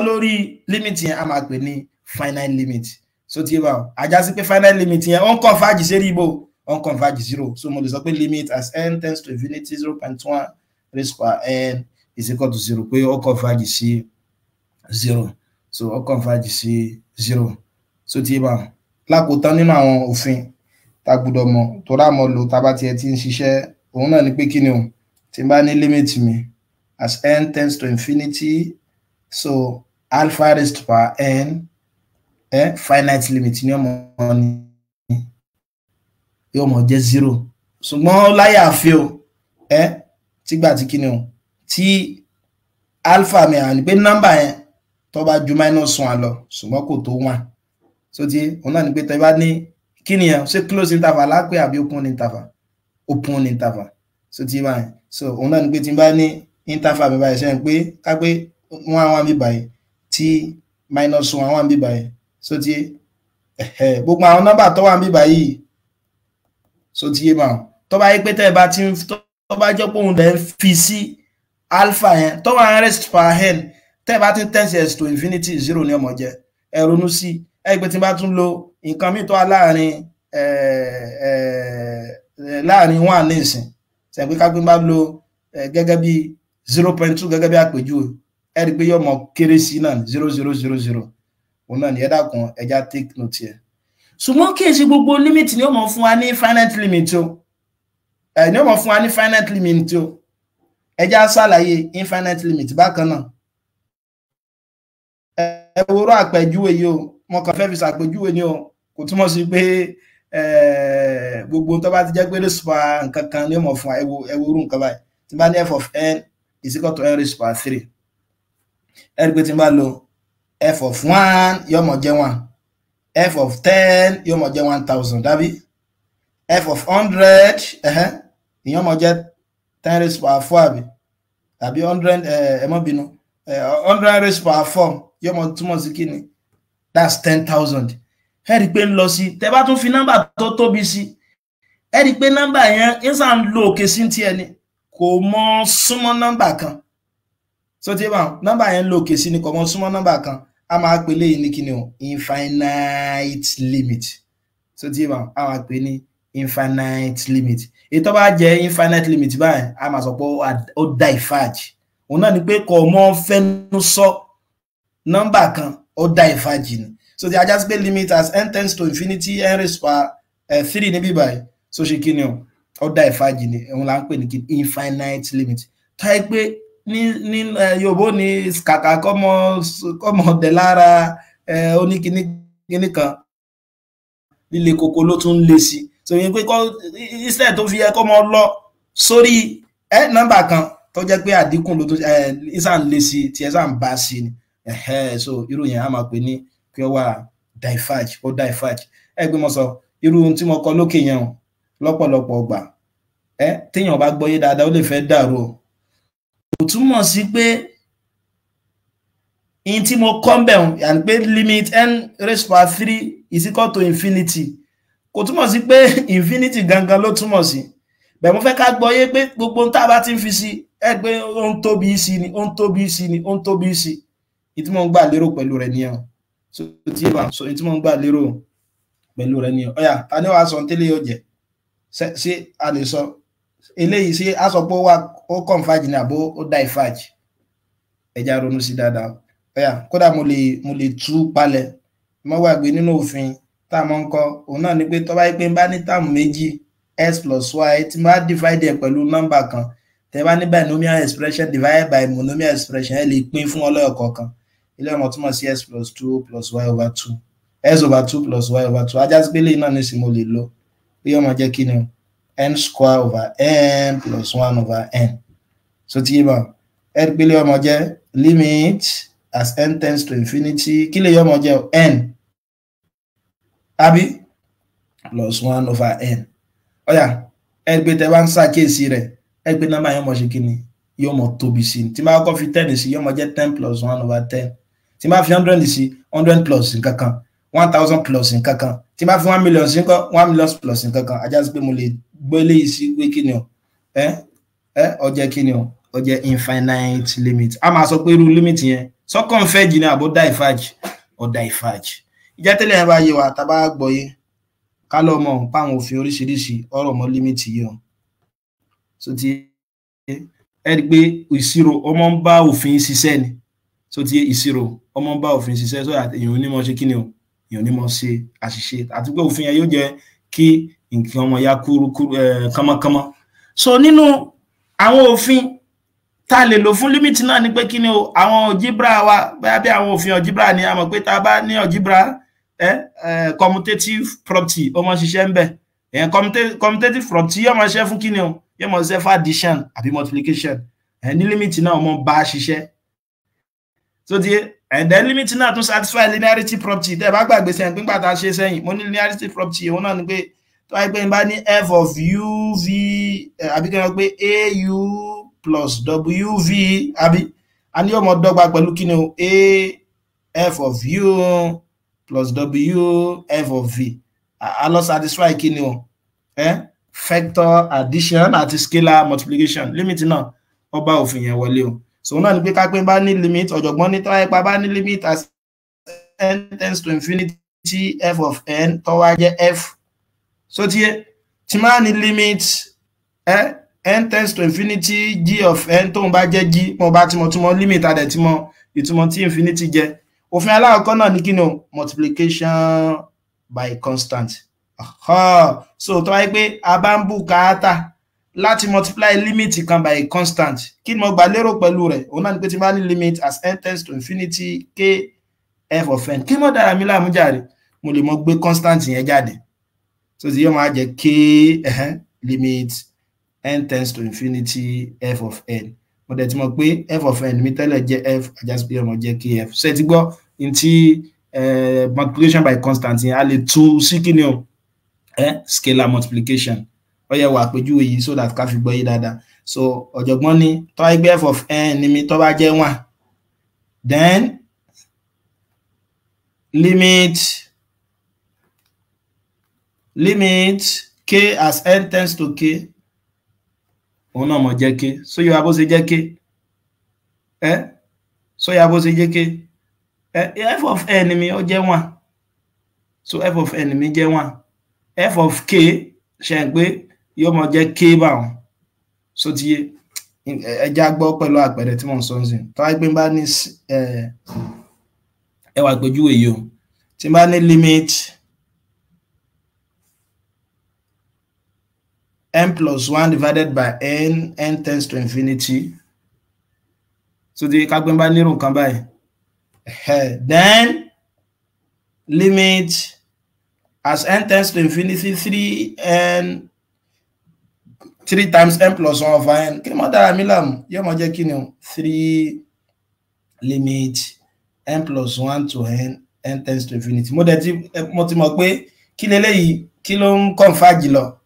lórí limit yẹn a máa pè ní finite limit so tí bá ajá sí pé finite limit yẹn ó ń converge sí ibo ó ń converge 0 so mo lè sọ pé limit as n tends to infinity 0.1 raised to power n is equal to 0 pé ó converge sí 0 so ó converge sí 0 so tí bá lákòótán nínú àwọn òfin tá gbọ́dọ̀ mọ̀ tó rá mọ̀ lò tá bá tiẹ̀ tí ń ṣiṣẹ́ òun náà ni pé kí ni o tí bá ní limit mi as n tends to infinity so alpha raised to power n finite limit ni ọmọ ni yóò mọ̀ jẹ́ 0 ṣùgbọ́n láyà àfẹ́ o tígbà tí kí ni o tí alpha mi à ní pé nọ́mbà yẹn tó bá ju -1 lọ ṣùgbọ́n kò tó 1 so tí òun náà ni pé tẹ́ bá ní kí ni yẹn ṣé close interval lápé àbí open interval so tí báyìí so òun náà ni pé tí bá ní interval mi báyìí ṣe ń pé ká pé 1 bí báyìí tí -1 bí báyìí so tí gbogbo àwọn nọ́mbà tó wà bí báyìí so tí yé máa tó bá yí pé tẹ́ bá ti tó bá jẹ́ pé òun dẹ̀ ń fi sí alpha yẹn tó wà raised to power n tẹ́ bá ti tends to infinity 0 ní ọmọ jẹ́ ẹ ronú sí ẹ pé tí bá tún lo nǹkan mi tó wà láàrin 1 ní ìsìn ṣe pé ká pé bá lo gẹ́gẹ́ bí 0.2 gẹ́gẹ́ bí àpèjúwe ẹ rí pé yóò mọ kéré sí náà 0000 òun náà ní ẹ dákun ẹja take note yẹn ṣùgbọ́n kí èsì gbogbo limit ni ó mọ̀ fún wa ní finite limit o ni ó mọ̀ fún wa ní finite limit o ẹja ṣàlàyé infinite limit bákan náà ẹ wòrò àpèjúwe yìí o mo kàn fẹ́ fi ṣàpèjúwe ni o kò túmọ̀ sí pé gbogbo tó bá ti jẹ́ pé lóṣùpá nǹkan kan ni ó mọ̀ fún wa ẹ wòrò nǹkan báyìí tí bá ní f of n is equal to n raised to power 3. Ẹ̀rí pé tí n bá lo f of 1 yóò mọ̀ jẹ́ 1, f of 10 yóò mọ̀ jẹ́ 1000 dàbí f of 100 ìyẹn mọ̀ jẹ́ 10 raised to power 4 àbí 100 ẹ má bínú 100 raised to power 4 yóò mọ̀ túmọ̀ sí kíni, that's 10,000. Ẹ rí pé ń lọ sí, tẹ́ bá tún fi nọ́mbà tó tóbi sí, ẹ rí pé nọ́mbà yẹn ń sàn lo òkè sí ti ẹni kò mọ súnmọ́ nọ́mbà kan. So tí bá nọ́mbà yẹn lo òkè sí ni kò mọ súnmọ́ nọ́mbà kan, a máa pè léyìn ní kíni o, infinite limit. So tí bá a máa pè ní infinite limit. Ètò bá jẹ́ infinite limit báyìí, a máa sọ pé ó diverge. Òun náà ni pé kò mọ fẹ́nu sọ nọ́mbà kan, ó diverge ni. So the adjust limit as n tends to infinity n raised to power 3 níbí báyìí. So ṣe kíni o, ó diverge ni, òun là ń pè ní infinite limit. Táì pé ní Yorùbá ní kàkà kọ́mọ dẹ̀ lára oníkíní kan líle koko ló tún lé sí. So yẹn pé instead tó fi yẹ kọ́mọ lọ sórí nọ́mbà kan tó jẹ́ pé àdínkù ló tún ìsàn lé sí tí ẹ sàn bá sí ni. So irú yẹn a máa pè ní pé ó wà diverge, ó diverge. Ẹ gbé mọ́ sọ irú tí mo kọ lókè yẹn lọ́pọ̀lọpọ̀ ọgbà téèyàn bá gbọ́yé dáadáa ó lè fẹ́ dàrú o. Kò túmọ̀ sí pé in tí mo kọ́ bẹ̀ yàn pé limit n raised to power 3 is equal to infinity. Kò túmọ̀ sí pé infinity gangan ló túmọ̀ sí. Bẹ̀ mo fẹ́ ká gbọ́yé pé gbogbo tá bá ti ń fi sí ẹ pé ó ń tóbi sí ni, ó ń tóbi sí ni, ó ń tóbi sí. Ìtí mo ń gbà lérò pẹ̀lú rẹ̀ nìyẹn. So tí bá so ìtí mo ń gbà lérò pẹ̀lú rẹ̀ nìyẹn. Ọ̀yà ta ni wàá sọ tẹ́lẹ̀ yóò jẹ́ ṣé a lè sọ eléyìí ṣé a sọ pé ó converge ní àbó ó diverge. Ẹja ronú sí dáadáa. Ọ̀yà kódà mo lè tú palẹ̀ mo wà gbé nínú òfin tá mọ́ ń kọ́ òun náà ni pé tó bá yí pé ń bá ní táàmù méjì x plus y tí máa divide pẹ̀lú nọ́mbà kan tẹ́ bá ní binomial expression divided by monomial expression ẹ lè pín fún ọlọ́yọ̀ kọ̀ọ̀kan. Ilé ọmọ túmọ̀ sí x plus 2 plus y over 2 x over 2 plus y over 2 ajá sí pé lẹ́yìn náà ní sí mo lè lò bí ọmọ jẹ́ kí ni n square over n plus 1 over n. So tí yé bá ẹ pé lẹ́yìn ọmọ jẹ́ limit as n tends to infinity kí lẹ́yìn ọmọ jẹ́ n àbí plus 1 over n. Ọ̀yà ẹ pé tẹ́ bá ń ṣàkíyèsí rẹ̀ ẹ pé nọ́mbà yẹn mọ̀ ṣe kí ni yóò mọ̀ tóbi sí tí máa kọ́ fi 10 sí yóò mọ̀ jẹ́ 10 plus 1 over 10 tí máa fi 100 sí 100 plus nǹkankan 1000 plus nǹkankan tí máa fi 1 million sí nǹkan 1 million plus nǹkankan ajá sí pé mo lè gbé léyìí sí pé kí ni o ó jẹ́ kí ni o ó jẹ́ infinite limit. A máa sọ pé irú limit yẹn sọ converge ni àbó diverge ó diverge. Ìjẹ́ tẹ́lẹ̀ yẹn bá yé wa tá bá gbọ́yé ká lọ mọ̀ páwọn òfin oríṣiríṣi ọ̀rọ̀ mọ́ limit yìí o. So ti ẹ rí pé ìṣirò ọmọ ń bá òfin ṣiṣẹ́ ni. So ti ìṣirò ọmọ ń bá òfin ṣiṣẹ́ so that èèyàn ò ní mọ̀ ṣe kí ni o èèyàn ò ní mọ̀ ṣe àṣìṣe àti pé òfin yẹn yóò jẹ́ kí nǹkan ọmọ ya kánmọ́kánmọ́. So nínú àwọn òfin tá lè lò fún limit náà ni pé kí ni o àwọn algebra wa bóyá bí àwọn òfin algebra ni a mọ̀ pé tá bá ní algebra commutative property ó mọ̀ ṣiṣẹ́ ń bẹ̀ commutative property yóò mọ̀ ṣiṣẹ́ fún kí ni o yóò mọ̀ ṣiṣẹ́ fún addition àbí multiplication ní limit náà ọmọ bá ṣiṣẹ́. So ti and then limit náà tún satisfy linearity property tẹ́ bá gbàgbé sẹ́yìn pé nígbà tá ṣe sẹ́yìn mo ní linearity property òun náà ni pé tó wáyé pé n bá ní f of u v àbí kí wọ́n pé au plus wv àbí a ní ọmọ dọ́gba pẹ̀lú kí ni o a f of u plus w f of v a lọ satisfy kí ni o factor addition àti scalar multiplication limit náà ó bá òfin yẹn wọlé o. So náà ni pé ká pé bá ní limit ọ̀jọ̀gbọ́n ní tó wáyé pa bá ní limit as n tends to infinity f of n tó wá jẹ́ f. So tí máa ní limit n tends to infinity g of n tó ń bá jẹ́ g mo bá túmọ̀ limit adẹ̀ ìtumọ̀ tí infinity jẹ́ òfin alákọ̀ọ́kọ́ náà ní kí ni o multiplication by constant. So tó wáyé pé a bá ń bùkátà láti multiply limit kan by constant kí ni mo gbà lérò pẹ̀lú rẹ̀ òun náà ni pé tí máa ní limit as n tends to infinity k f of n kí mo dára mi láàmú jàre mo lè mọ gbé constant yẹn jáde. So tí yóò máa jẹ́ k limit n tends to infinity f of n mo dẹ̀ ti mọ̀ pé f of n mi tẹ́lẹ̀ jẹ́ f ajá sí pé ọmọ jẹ́ kf. Ṣé ti gbọ́ in tí multiplication by constant yẹn a lè tú sí kí ni o scalar multiplication. Ó yẹ wà àpèjúwe yìí so that ká fi gbọ́ yìí dáadáa. So ọ̀jọ̀gbọ́n ní tó bá gbé f of n mi tó bá jẹ́ 1, then limit k as n tends to k, òun náà mọ̀ jẹ́ k. So yóò wá bó ṣe jẹ́ k, so yóò wá bó ṣe jẹ́ k, f of n mi ó jẹ́ 1, so f of n mi jẹ́ 1, f of k ṣe ń pé yóò mọ̀ jẹ́ k báwọn. So ti yé ẹja gbọ́ pẹ̀lú àpẹẹrẹ tí mò ń sọ ń sìn. Tó wá gbé bá ní ẹwà àpèjúwe yìí o, tí bá ní limit n plus 1 divided by n tends to infinity. So the ká gbé bá nírú nǹkan báyìí, then limit as n tends to infinity 3 times n plus 1 over n. Kí ni mo dára mi láàmú? Yóò mọ̀ jẹ́ kí ni o? 3 limit n plus 1 to n tends to infinity. Mo ti mọ̀ pé kí leléyìí kí ló ń converge lọ.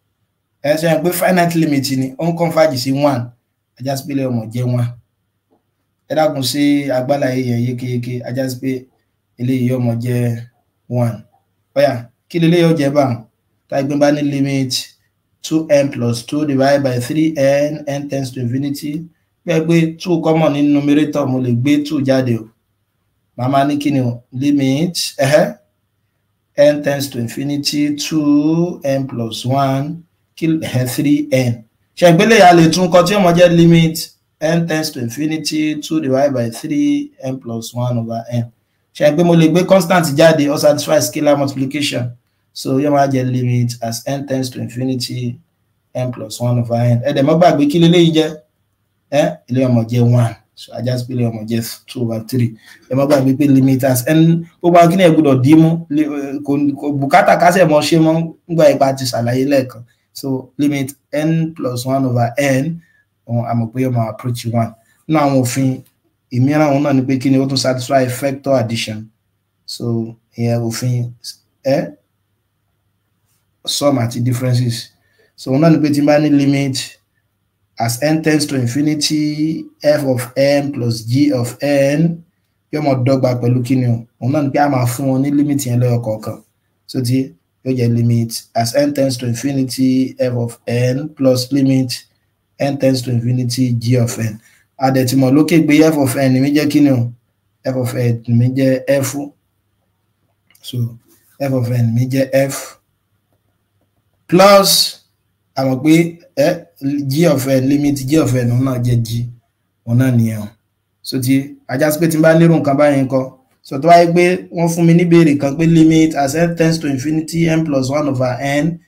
Ẹ ṣe pé finite limit ni ó ń converge sí 1. Ajá sí pé lè ọmọ jẹ́ 1. Ẹ dákun sí agbára yẹn yékéyéké. Ajá sí pé eléyìí ọmọ jẹ́ 1. Ó yá, kí leléyìí ó jẹ́ báwọn? Tá gbé bá ní limit 2n plus 2 divided by 3n tends to infinity. Bí ẹ gbé 2 common nínú numerator, mo lè gbé 2 jáde o. Màmá ní kí ni o? Limit n tends to infinity 2n plus 1 3n. Ṣé ìgbélé yà lè tún kọ tí ọmọ jẹ́ limit n tends to infinity 2 divided by 3n plus 1 over n. Ṣé ìgbé mo lè gbé constant jáde or satisfy scalar multiplication. So yóò máa jẹ́ limit as n tends to infinity n plus 1 over n. Ẹ dẹ̀ mọ́ gbàgbé kí leléyìí jẹ́ ilé ọmọ jẹ́ 1. So ajá sí pé ilé ọmọ jẹ́ 2 over 3. Ẹ mọ́ gbàgbé pé limit as n gbogbo àwọn kíní ẹ̀ gbọ́dọ̀ dí mú kò bùkátà kásẹ̀ mọ́ ṣe mọ́ nígbà ipa ti ṣàlàyé lẹ́ẹ̀kan. So limit n plus 1 over n àmọ̀ pé ọmọ approach 1. Nínú àwọn òfin ìmíràn òun náà ni pé kí ni ó tún satisfy factor addition. So ìyẹn òfin sum àti differences. So òun náà ni pé tí bá ní limit as n tends to infinity f of n plus g of n yóò mọ̀ dọ́gba pẹ̀lú kí ni o. Òun náà ni pé a máa fún wọn ní limit yẹn lẹ́yọ kọ̀ọ̀kan. So tí yóò jẹ́ limit as n tends to infinity f of n plus limit n tends to infinity g of n. A dẹ̀ ti mọ̀ lókè pé f of n mi jẹ́ kí ni o? F of n mi jẹ́ f. So f of n mi jẹ́ f plus àmọ̀ pé g of n limit g of n òun náà jẹ́ g òun náà nìyẹn. So tí ajá sí pé tí n bá nírú nǹkan báyìí ńkọ́. So tó wáyé pé wọ́n fún mi ní ìbéèrè kan pé limit as n tends to infinity n plus 1 over n,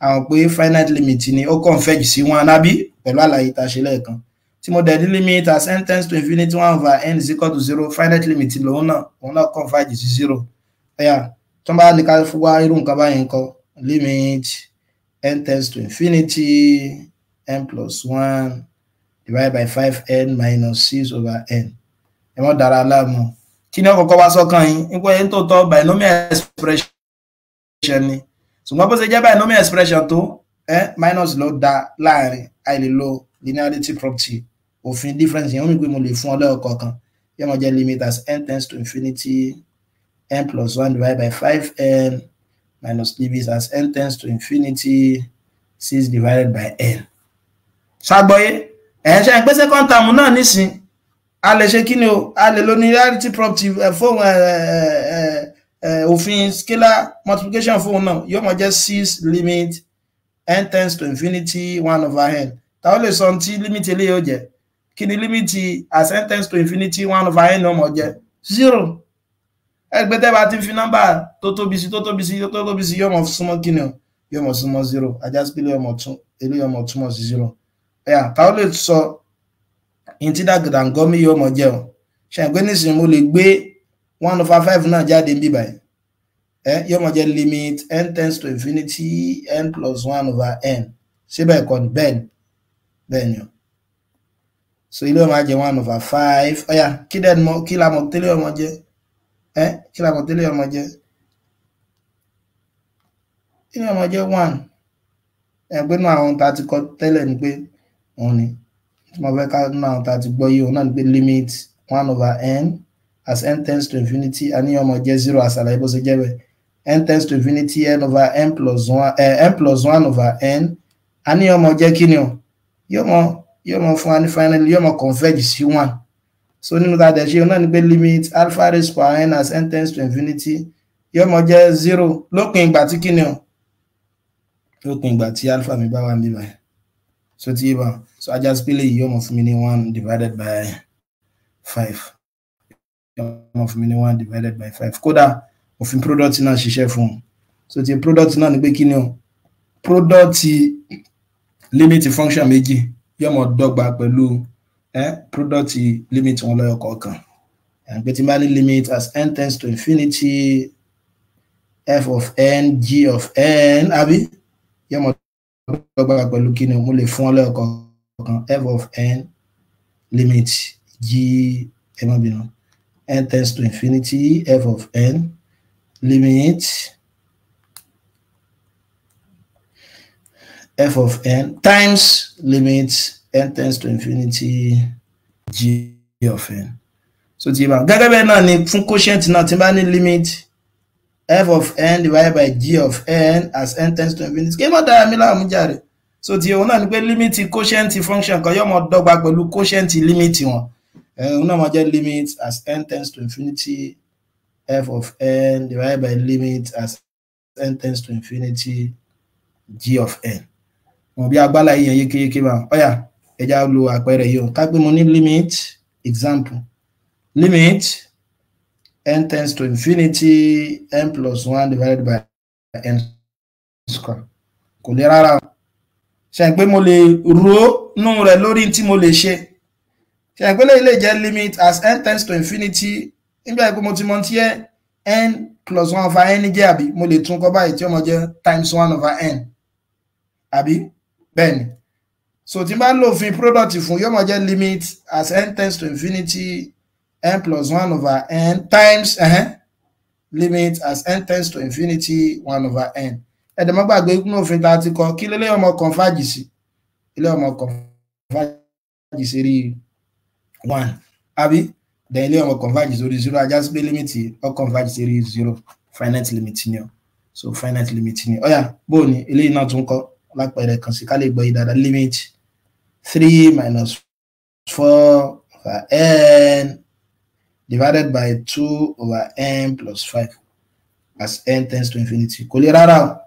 àwọn pé finite limit ni ó converge sí 1 àbí pẹ̀lú àlàyé tá a ṣe lẹ́ẹ̀kan. Tí mo dẹ̀ ní limit as n tends to infinity 1 over n is equal to 0, finite limit lòun náà converge sí 0. Ẹ̀yà tó bá ní ká fún wa irú nǹkan báyìí ńkọ́, limit n tends to infinity n plus 1 divided by 5n minus 6 over n. Ẹ mọ́ dára láàmú. Kí ni ọkọ̀ọ̀kọ́ wá sọ́kàn yín? Nípa ẹni tó tọ́ binomial expression ni. Ṣùgbọ́n bó ṣe jẹ́ binomial expression tó minus ló dá láàrin àìlè lo linearity property. Òfin difference yẹn ó mi pé mo lè fún ọ lẹ́yọ̀ kọ̀ọ̀kan. Yóò mọ̀ jẹ́ limit as n tends to infinity n plus 1 divided by 5n minus limit as n tends to infinity 6 divided by n. Ṣàgbọ́yé? Ṣe ń pé second term náà nísìn a lè ṣe kí ni o? A lè lo linearity property fún òfin scalar multiplication fún náà. Yóò mọ̀ jẹ́ 6 limit n tends to infinity 1 over n. Ta ó lè sọ tí limit eléyìí ó jẹ́. Kí ni limit as n tends to infinity 1 over n ó mọ̀ jẹ́ 0. Ẹgbẹ́ tẹ́ bá ti fi nọ́mbà tó tóbi sí yóò mọ̀ súnmọ́ kí ni o? Yóò mọ̀ súnmọ́ 0. Ajá sí pé eléyìí ọmọ túmọ̀ sí 0. Ẹ̀yà ta ó lè sọ ìntí dàgàdàngọ́mí yóò mọ̀ jẹ́ o. Ṣé ẹgbẹ́ nísìnyí mo lè gbé 1 over 5 náà jáde ń bí báyìí. Yóò mọ̀ jẹ́ limit n tends to infinity n plus 1 over n. Ṣé bẹ́ẹ̀ kọ́ ni? Bẹ́ẹ̀ ni o. so ilé ọmọ jẹ́ 1/5 ọ̀yà kí dẹ̀ mọ̀ kí la mọ̀ tẹ́lẹ̀ ọmọ jẹ́ kí la mọ̀ tẹ́lẹ̀ ọmọ jẹ́ ilé ọmọ jẹ́ 1 ẹgbẹ́ náà àwọn tá ti kọ tẹ́lẹ̀ ní pé wọ́n ni tí mo fẹ́ ká náà tá ti gbọ́ yìí òun náà ní pé limit 1/n as n tends to infinity a ní ọmọ jẹ́ 0 àṣàlàyé bó ṣe jẹ́ bẹ́ẹ̀ n tends to infinity n/n plus 1/n a ní ọmọ jẹ́ kí ni o yóò mọ fún wa ní finally yóò mọ converge sí 1 so nínú tá a dẹ̀ ṣe òun náà ní pé limit alpha raised power n as n tends to infinity yóò mọ jẹ́ 0 lópin ìgbà tí kí ni o lópin ìgbà tí alpha mi bá wà ní báyìí so tí yé bá so ajá sípélé yìí yóò mọ fún mi ní 1 divided by 5 yóò mọ fún mi ní 1 divided by 5 kódà òfin product náà ṣiṣẹ́ fún un so tí product náà ní pé kí ni o product limit function méjì yóò mọ dọ́gba pẹ̀lú product limit wọn lọ́yọ̀ kọ̀ọ̀kan pé tí bá ní limit as n tends to infinity f of n g of n àbí yóò mọ dọ́gba pẹ̀lú kí ni mo lè fún ọ lọ́yọ̀ kọ̀ọ̀kan f of n limit g n tends to infinity f of n limit f of n times limit n tends to infinity g of n so tí bá gẹ́gẹ́ bẹ́ẹ̀ náà ni fún quotient náà tí bá ní limit f of n divided by g of n as n tends to infinity kí mọ́ dára mi láàmú jàre so tí òun náà ni pé limit quotient function kan yóò mọ dọ́gba pẹ̀lú quotient limit wọn òun náà mọ jẹ́ limit as n tends to infinity f of n divided by limit as n tends to infinity g of n wọ́n bí agbára yìí yékéyéké bá ọ̀yà ẹja lo àpẹẹrẹ yìí ká pé mo ní limit example limit n tends to infinity n plus 1 divided by n square kò lè rárá ṣe pé mo lè ro nú rẹ̀ lórí tí mo lè ṣe ṣe pé lè jẹ́ limit as n tends to infinity nígbà pé mo ti mọ̀ tí n plus 1/n jẹ́ àbí mo lè tún kọ báyìí tí ó mọ jẹ́ times 1/n àbí bẹ́ẹ̀ni so tí bá lò fin product fún yóò mọ jẹ́ limit as n tends to infinity n plus 1/n times limit as n tends to infinity 1/n ẹ̀dẹ̀ mọ́ gbàgbé inú òfin ta ti kọ kí lélẹ́ ọmọ converge sí ilé ọmọ converge sí rí 1 àbí then ilé ọmọ converge sórí 0 ajá sí pé limit ọ converge sí rí 0 finite limit ni ọ so finite limit ni ọ̀yà bóò ni eléyìí náà tún kọ́ lápẹẹrẹ kan sí ká lè gbọ́ yìí dáadáa limit 3 minus 4/n divided by 2/n plus 5 as n tends to infinity kò lè rárá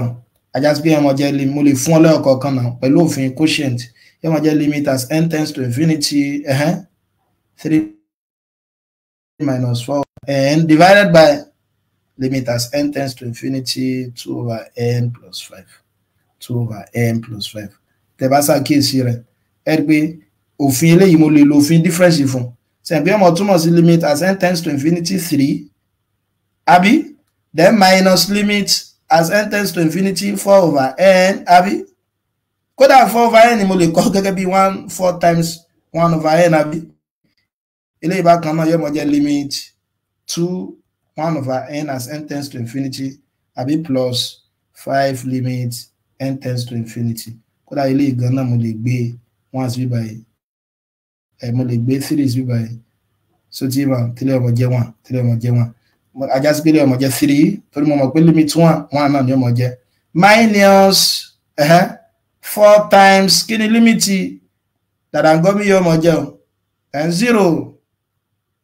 o ajá sí pé ọmọ jẹ́ mo lè fún ọ lẹ́yọ̀ kọ̀ọ̀kan náà pẹ̀lú òfin quotient yọmọ jẹ́ limit as n tends to infinity 3 minus 4/n divided by limit as n tends to infinity 2/n plus 5 2/n plus 5 tẹ̀bá ṣàkíyèsí rẹ̀ ẹ rí pé òfin eléyìí mo lè lo òfin difference fún ṣe pé ọmọ túmọ̀ sí limit as n tends to infinity 3 àbí then minus limit as n tends to infinity 4/n àbí kódà 4/n ni mo lè kọ́ gẹ́gẹ́ bí 4 times 1/n àbí eléyìí bákan náà yóò mọ jẹ́ limit 1/n as n tends to infinity àbí plus 5 limit n tends to infinity kódà eléyìí gan náà mo lè gbé 1 sí báyìí mo lè gbé 3 sí báyìí so tí ma tẹ́lẹ̀ ọmọ jẹ́ 1 tẹ́lẹ̀ ọmọ jẹ́ 1 ajá sí pé ọmọ jẹ́ 3 torí mo mọ̀ pé limit 1 náà ni ọmọ jẹ́ minus 4 times kí ni limit dàdàngọ́mí yóò mọ̀ jẹ́ 0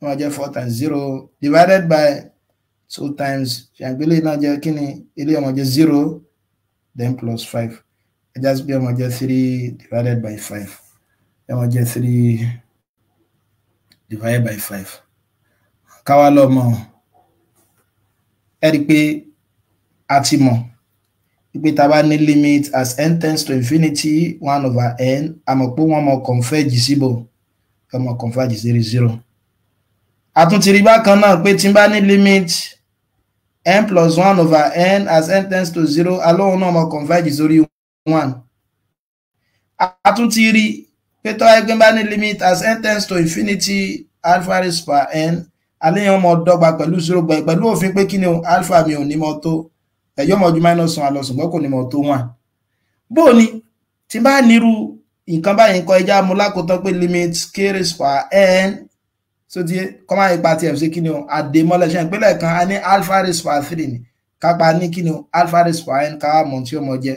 ọmọ jẹ́ 4 times 0 divided by 2 times ṣàgbélé náà jẹ́ kí ni ilé ọmọ jẹ́ 0 then plus 5 ajá sí pé ọmọ jẹ́ 3 divided by 5 ọmọ jẹ́ 3 divided by 5 káwá lọ́mọ ẹ rí pé a ti mọ̀ pé tá bá ní limit as n tends to infinity 1/n a mọ̀ pé wọ́n mọ̀ converge síbò wọ́n mọ̀ converge sí 0 a tún ti rí bákan náà pé tí n bá ní limit n plus 1/n as n tends to 0 alóhun náà mọ̀ converge sórí 1 a tún ti rí pé pé tó wáyé pé bá ní limit as n tends to infinity alpha raised power n aléyàn ọmọ dọ́gba pẹ̀lú 0 pẹ̀lú òfin pé kí ni o alpha mi ò ní mọ tó ẹ̀yọ́ mọ̀ ju -1 lọ ṣùgbọ́n kò ní mọ tó 1 bó ni tí bá nírú nǹkan báyìí kọ ẹja mú lákòótọ́ pé limit k raised power n so tí kọ́ máa ipa tí ẹ̀ sí kí ni o àdèmọ́lẹ̀ ṣe ìpínlẹ̀ kan a ní alpha raised power 3 ni kápá ní kí ni o alpha raised power n káwà mọ̀ tí ó mọ jẹ́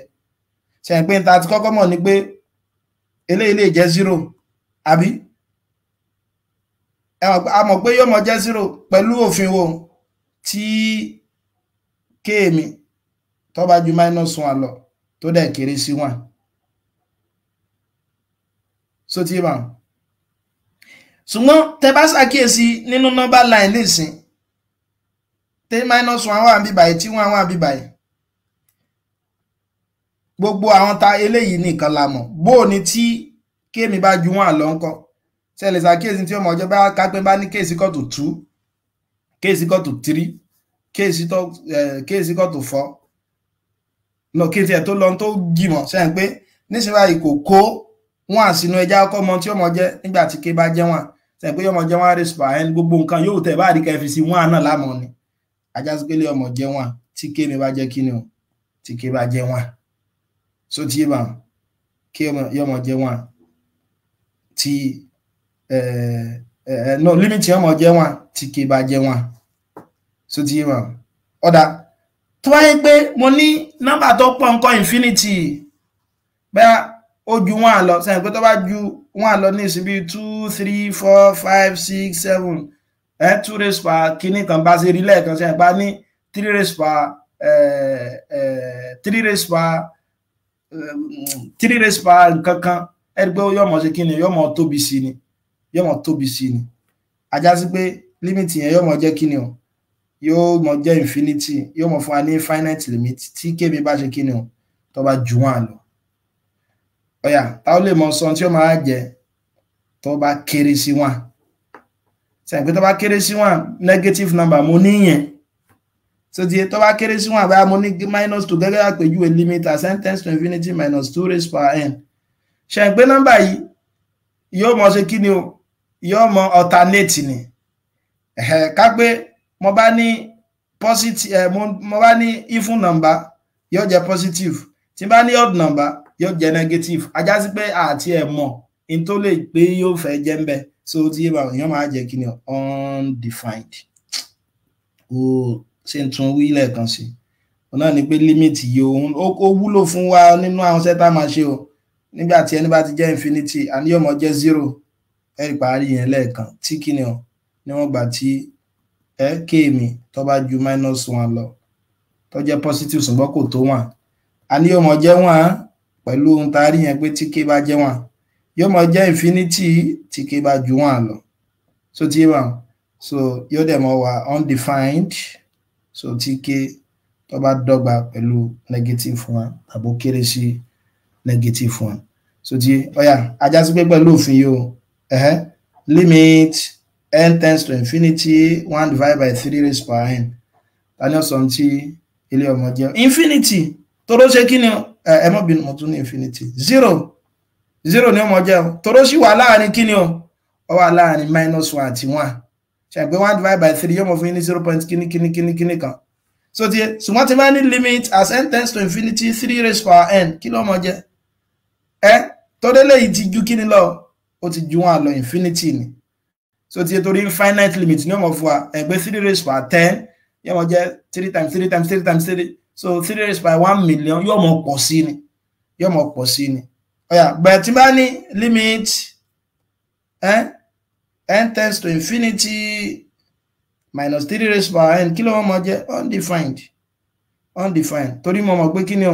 ṣe ìpín ta ti kọ́kọ́ mọ̀ ní pé eléyìí lè jẹ́ 0 àbí a mọ̀ pé yóò mọ jẹ́ 0 pẹ̀lú òfin wo tí k mi tó bá ju -1 lọ tó dẹ̀ kéré sí 1 so tí bá ṣùgbọ́n tẹ bá ṣàkíyèsí nínú number line nísìn tẹ -1 wà bí báyìí tí 1 wà bí báyìí gbogbo àwọn ta eléyìí nìkan la mọ̀ bó ní tí k mi bá ju 1 lọ ńkọ́ ṣe lè ṣàkíyèsí tí ó mọ̀ ọjọ́ bá kápẹ́ bá ní k is equal to 2 k is equal to 3 k is equal to 4 no k tí ẹ̀ tó lọ tó jìmọ̀ ṣe ń pé nísìnyí báyìí kò kó 1 sínú ẹja ọkọ̀ mọ tí ó mọ̀ jẹ́ nígbà tí k bá jẹ́ 1 ṣe ń pé yóò mọ̀ jẹ́ 1 raised power n gbogbo nǹkan yóò tẹ̀ bá rí kẹfì sí 1 náà lámọ̀ ni ajá sí pé lè ọmọ jẹ́ 1 tí k mi bá jẹ́ kí ni o tí k bá jẹ́ 1 so tí bá k yóò mọ̀ jẹ́ 1 tí no limit yóò mọ̀ jẹ́ 1 tí k bá jẹ́ 1 so tí bá ọ̀dà tó bá yẹ pé mo ní nọ́mbà tó pọ̀ nǹkan infinity bẹ́ẹ̀ ó ju 1 lọ sẹ́yìn pé tó bá ju 1 lọ ní ìsìnbí 2 3 4 5 6 7 2 raised power kíní kan bá ṣe rí lẹ́ẹ̀kan sẹ́yìn pa ní 3 raised power 3 raised power 3 raised power kankan ẹ̀rí pé yóò mọ̀ sí kíni yóò mọ̀ tóbi sí ni ajá sí pé limit yẹn yóò mọ̀ jẹ́ kíni o yóò mọ̀ jẹ́ infinity yóò mọ̀ fún wa ní finite limit tí k mi bá ṣe kíni o tó bá ju 1 lọ ọ̀yà táwọn lè mọ̀ sọ tí ó máa jẹ́ tó bá kéré sí 1 sẹ́yìn pé tó bá kéré sí 1 negative number mo níyẹn so tí tó bá kéré sí 1 báyà mo ní -2 gẹ́gẹ́ àpèjúwe limit as n tends to infinity -2 raised power n sẹ́yìn pé nọ́mbà yìí yóò mọ̀ ṣe kíni o yóò mọ̀ alternate ni ká pé mo bá ní positive mo bá ní even number yóò jẹ́ positive tí bá ní odd number yóò jẹ́ negative ajá sí pé àti ẹ̀ mọ̀ in tó lè pé yóò fẹ́ jẹ́ ń bẹ so tí èèyàn máa jẹ́ kí ni undefined ó ṣe ń tún wí lẹ́ẹ̀kan sí náà ni pé limit yìí ó wúlò fún wa nínú àwọn sẹ́tà máa ṣe o nígbà tí ẹni bá ti jẹ́ infinity àní yóò mọ̀ jẹ́ 0 ẹ̀rí parí yẹn lẹ́ẹ̀kan tí kí ni níwọ̀n gbà tí k mi tó bá ju -1 lọ tó jẹ́ positive ṣùgbọ́n kò tó 1 àní yóò mọ̀ jẹ́ 1 pẹ̀lú ohun tá a rí yẹn pé tí k bá jẹ́ 1 yóò mọ̀ jẹ́ infinity tí k bá ju 1 lọ so tí wà so yóò dẹ̀ mọ̀ wà undefined so tí k tó bá dọ́gba pẹ̀lú -1 tàbí ó kéré sí -1 so tí ọ̀yà ajá sí pé pẹ̀lú òfin yìí o limit n tends to infinity 1 divided by 3 raised power n tani ọ̀sán tí ilé ọmọ jẹ́ infinity tó ló ṣe kí ni ẹ mọ́ bínú mo tún ní infinity 0 ni ọmọ jẹ́ tó ló sì wà láàrin kí ni ó wà láàrin -1 àti 1 ṣe pé 1 divided by 3 yóò mọ̀ fún ní 0. kíní kan so tí ṣùgbọ́n tí máa ní limit as n tends to infinity 3 raised power n kí ló mọ̀ jẹ́ tó délé yìí ti ju kí ni lọ ó ti ju 1 lọ infinity ni so tí torí finite limit ní ọmọ fún wa ẹgbẹ́ 3 raised by 10 yóò mọ̀ jẹ́ 3 times 3 times 3 times 3 so 3 raised by 1 million yóò mọ̀ pọ̀ sí ni ọ̀yà bẹ̀rẹ̀ tí bá ní limit n tends to infinity -3 raised by n kí ló mọ̀ jẹ́ undefined torí mo mọ̀ pé kí ni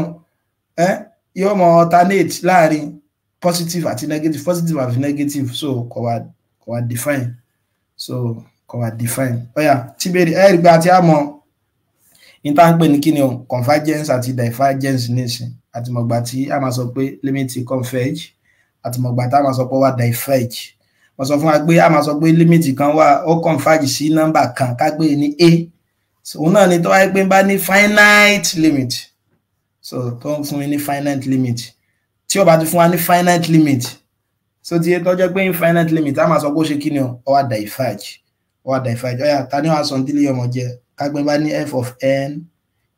yóò mọ̀ alternate láàrin positive àti negative so kò wá define ọ̀yà tí bèrè ẹ̀rí gba tí a mọ̀ ìta ń pè ní kí ni convergence àti divergence nísìn àti mọ̀gbà tí a máa sọ pé limit converge àti mọ̀gbà tí a máa sọ pé wá diverge mo sọ fún wa pé a máa sọ pé limit kan wà ó converge sí nọ́mbà kan ká gbé ní a so òun náà ni tó wáyé pé bá ní finite limit so tó ń fún mi ní finite limit tí ó bá ti fún wa ní finite limit so tí tó jẹ́ pé infinite limit a máa sọ pé ó ṣe kí ni ó wá diverge ọ̀yà ta ni wàá sọ tí lè ọmọ jẹ́ kágbẹ́ bá ní f of n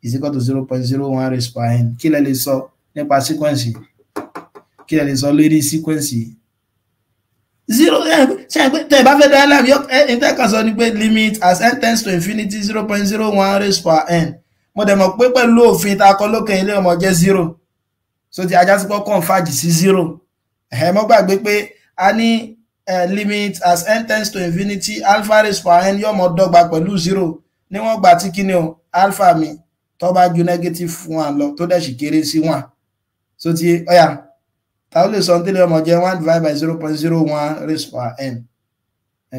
is equal to 0.01 raised by n kí lẹ lè sọ nípa sequence kí lẹ lè sọ lórí sequence 0 tẹ́ bá fẹ́ dá láàbí ìtẹ́kàn sọ ní pé limit as n tends to infinity 0.01 raised by n mo dẹ̀ mọ̀ pé pẹ̀lú òfin ta kọ lókè ilé ọmọ jẹ́ 0 so ti ajá sí pọ́ converge sí 0 mo gbàgbé pé a ní limit as n tends to infinity alpha raised by n yóò mọ dọ́gba pẹ̀lú 0 níwọ̀n gbà tí kí ni o alpha mi tó bá ju negative 1 lọ tó dẹ̀ sì kéré sí 1 so ti ọ̀yà ta ó lè sọ tí lè ọmọ jẹ́ 1 divided by 0.01 raised by n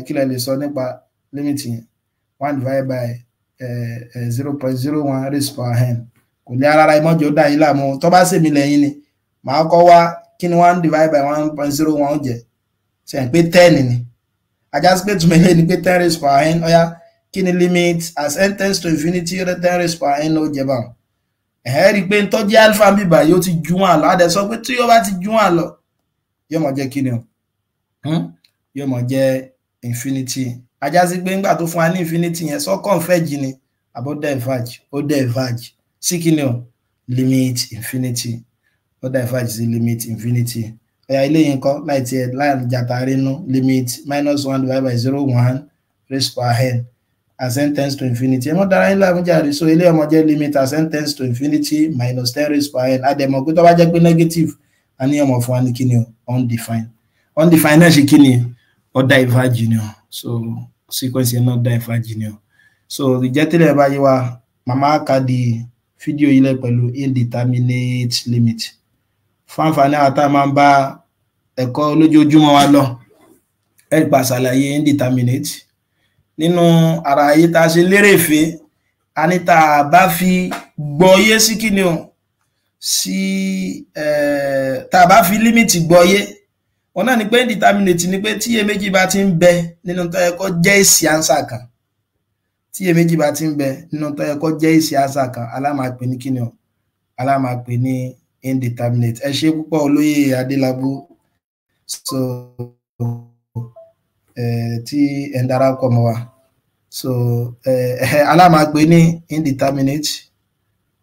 kí lẹ lè sọ nípa limit yẹn 1 divided by 0.01 raised by n kò ní ara ìmọ̀jọ́ dá yìí láàmú tó bá sèmi lẹ́yìn ni màá kọ́ wá kí ni 1 divided by 1.01 jẹ́ ṣe ń pé 10 ni ajá sí pé túnmọ̀ ilé ni pé 10 raised by n ọ̀yá kí ni limit as n tends to infinity 10 raised by n ó jẹ́ báwọn rí pé tó jẹ́ alpha bíbà yóò ti ju 1 lọ adẹ sọ pé tí yóò bá ti ju 1 lọ yóò mọ̀ jẹ́ kí ni o yóò mọ̀ jẹ́ infinity ajá sí pé nígbà tó fún wa ní infinity yẹn sọ converge ni àbọ̀ diverge ó diverge sí kí ni o limit infinity ó diverge sí limit infinity ẹ̀yà ilé yẹn kọ́ láì tiẹ̀ láì jàtàrí nú limit -1 divided by 0.1 raised by n as n tends to infinity ẹ mọ́ dára yín láàmú jáde so ilé ọmọ jẹ́ limit as n tends to infinity -10 raised by n adẹ̀mọ̀ pé tó bá jẹ́ pé negative a ní ọmọ fún wa ní kíni o undefined náà ṣe kíni ó diverge ni o so sequence yẹn náà diverge ni o so ìjẹ́tẹ̀lẹ̀ bá yé wa màmá ka di fídíò yìí lẹ̀ pẹ̀lú indeterminate limit fáǹfààní àtà máa ń bá ẹ̀kọ́ olójoojúmọ́ wa lọ ẹ̀ pa ṣàlàyé indeterminate nínú ara ayé tá a ṣe lérè fẹ́ a ní tá a bá fi gbọ́yé sí kíni o sí tá a bá fi límìtì gbọ́yé wọn náà ni pé indeterminate ni pé tí iyèméjì bá ti ń bẹ nínú tó yẹ kó jẹ́ èsì ánsà kan tí iyèméjì bá ti ń bẹ nínú tó yẹ kó jẹ́ èsì ánsà kan alámàpè ní kíni o alámàpè ní indeterminate ẹ ṣé púpọ̀ olóyè Adélabú so tí ẹ̀ ń darapọ̀ mọ́ wa so alámàpè ní indeterminate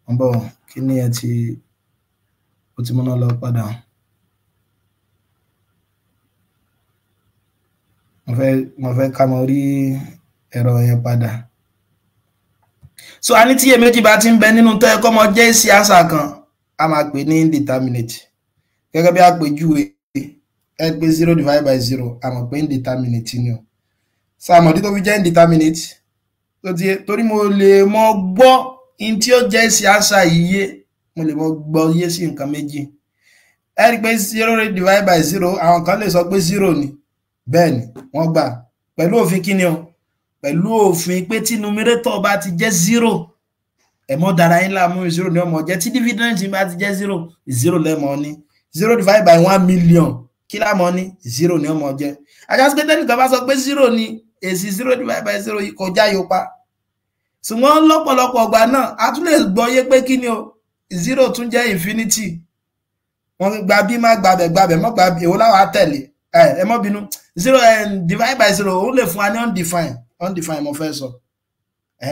ń bọ̀ kí ni ẹ ti ó ti múná lọ padà mo fẹ́ ká mọ rí ẹ̀rọ yẹn padà so a ní tí iyèméjì bá ti ń bẹ nínú tó yẹ kó mọ jẹ́ èsì ánsà kan a máa pè ní indeterminate gẹ́gẹ́ bí àpèjúwe ẹ pé 0 divided by 0 a mọ̀ pé indeterminate ni o sàmọ̀dí tó fi jẹ́ indeterminate tó ti torí mo lè mọ gbọ́ in tí ó jẹ́ èsì ánsà yìí yé mo lè mọ gbọ́ yé sí nǹkan méjì ẹ rí pé 0 divided by 0 àwọn kan lè sọ pé 0 ni bẹ́ẹ̀ ni wọ́n gbà pẹ̀lú òfin kíni o pẹ̀lú òfin pé tí numerator bá ti jẹ́ 0 ẹ̀mọ́ dára yín láàmú 0 ní ọmọ jẹ́ tí dividend bá ti jẹ́ 0 lẹ́mọ̀ ní 0 divided by 1 million kí lámọ̀ ní 0 ní ọmọ jẹ́ ajá sí pé tẹ́nìkan bá sọ pé 0 ni èsì 0 divided by 0 yìí kọjá yóò pa ṣùgbọ́n lọ́pọ̀lọpọ̀ ọgbà náà a tún lè gbọ́ yé pé kí ni o 0 tún jẹ́ infinity wọ́n gba bí má gbàbẹ̀ mọ́ gbà èwo láwàá tẹ̀lé ẹ mọ́ bínú 0 divided by 0 ó lè fún wa ní undefined mo fẹ́ sọ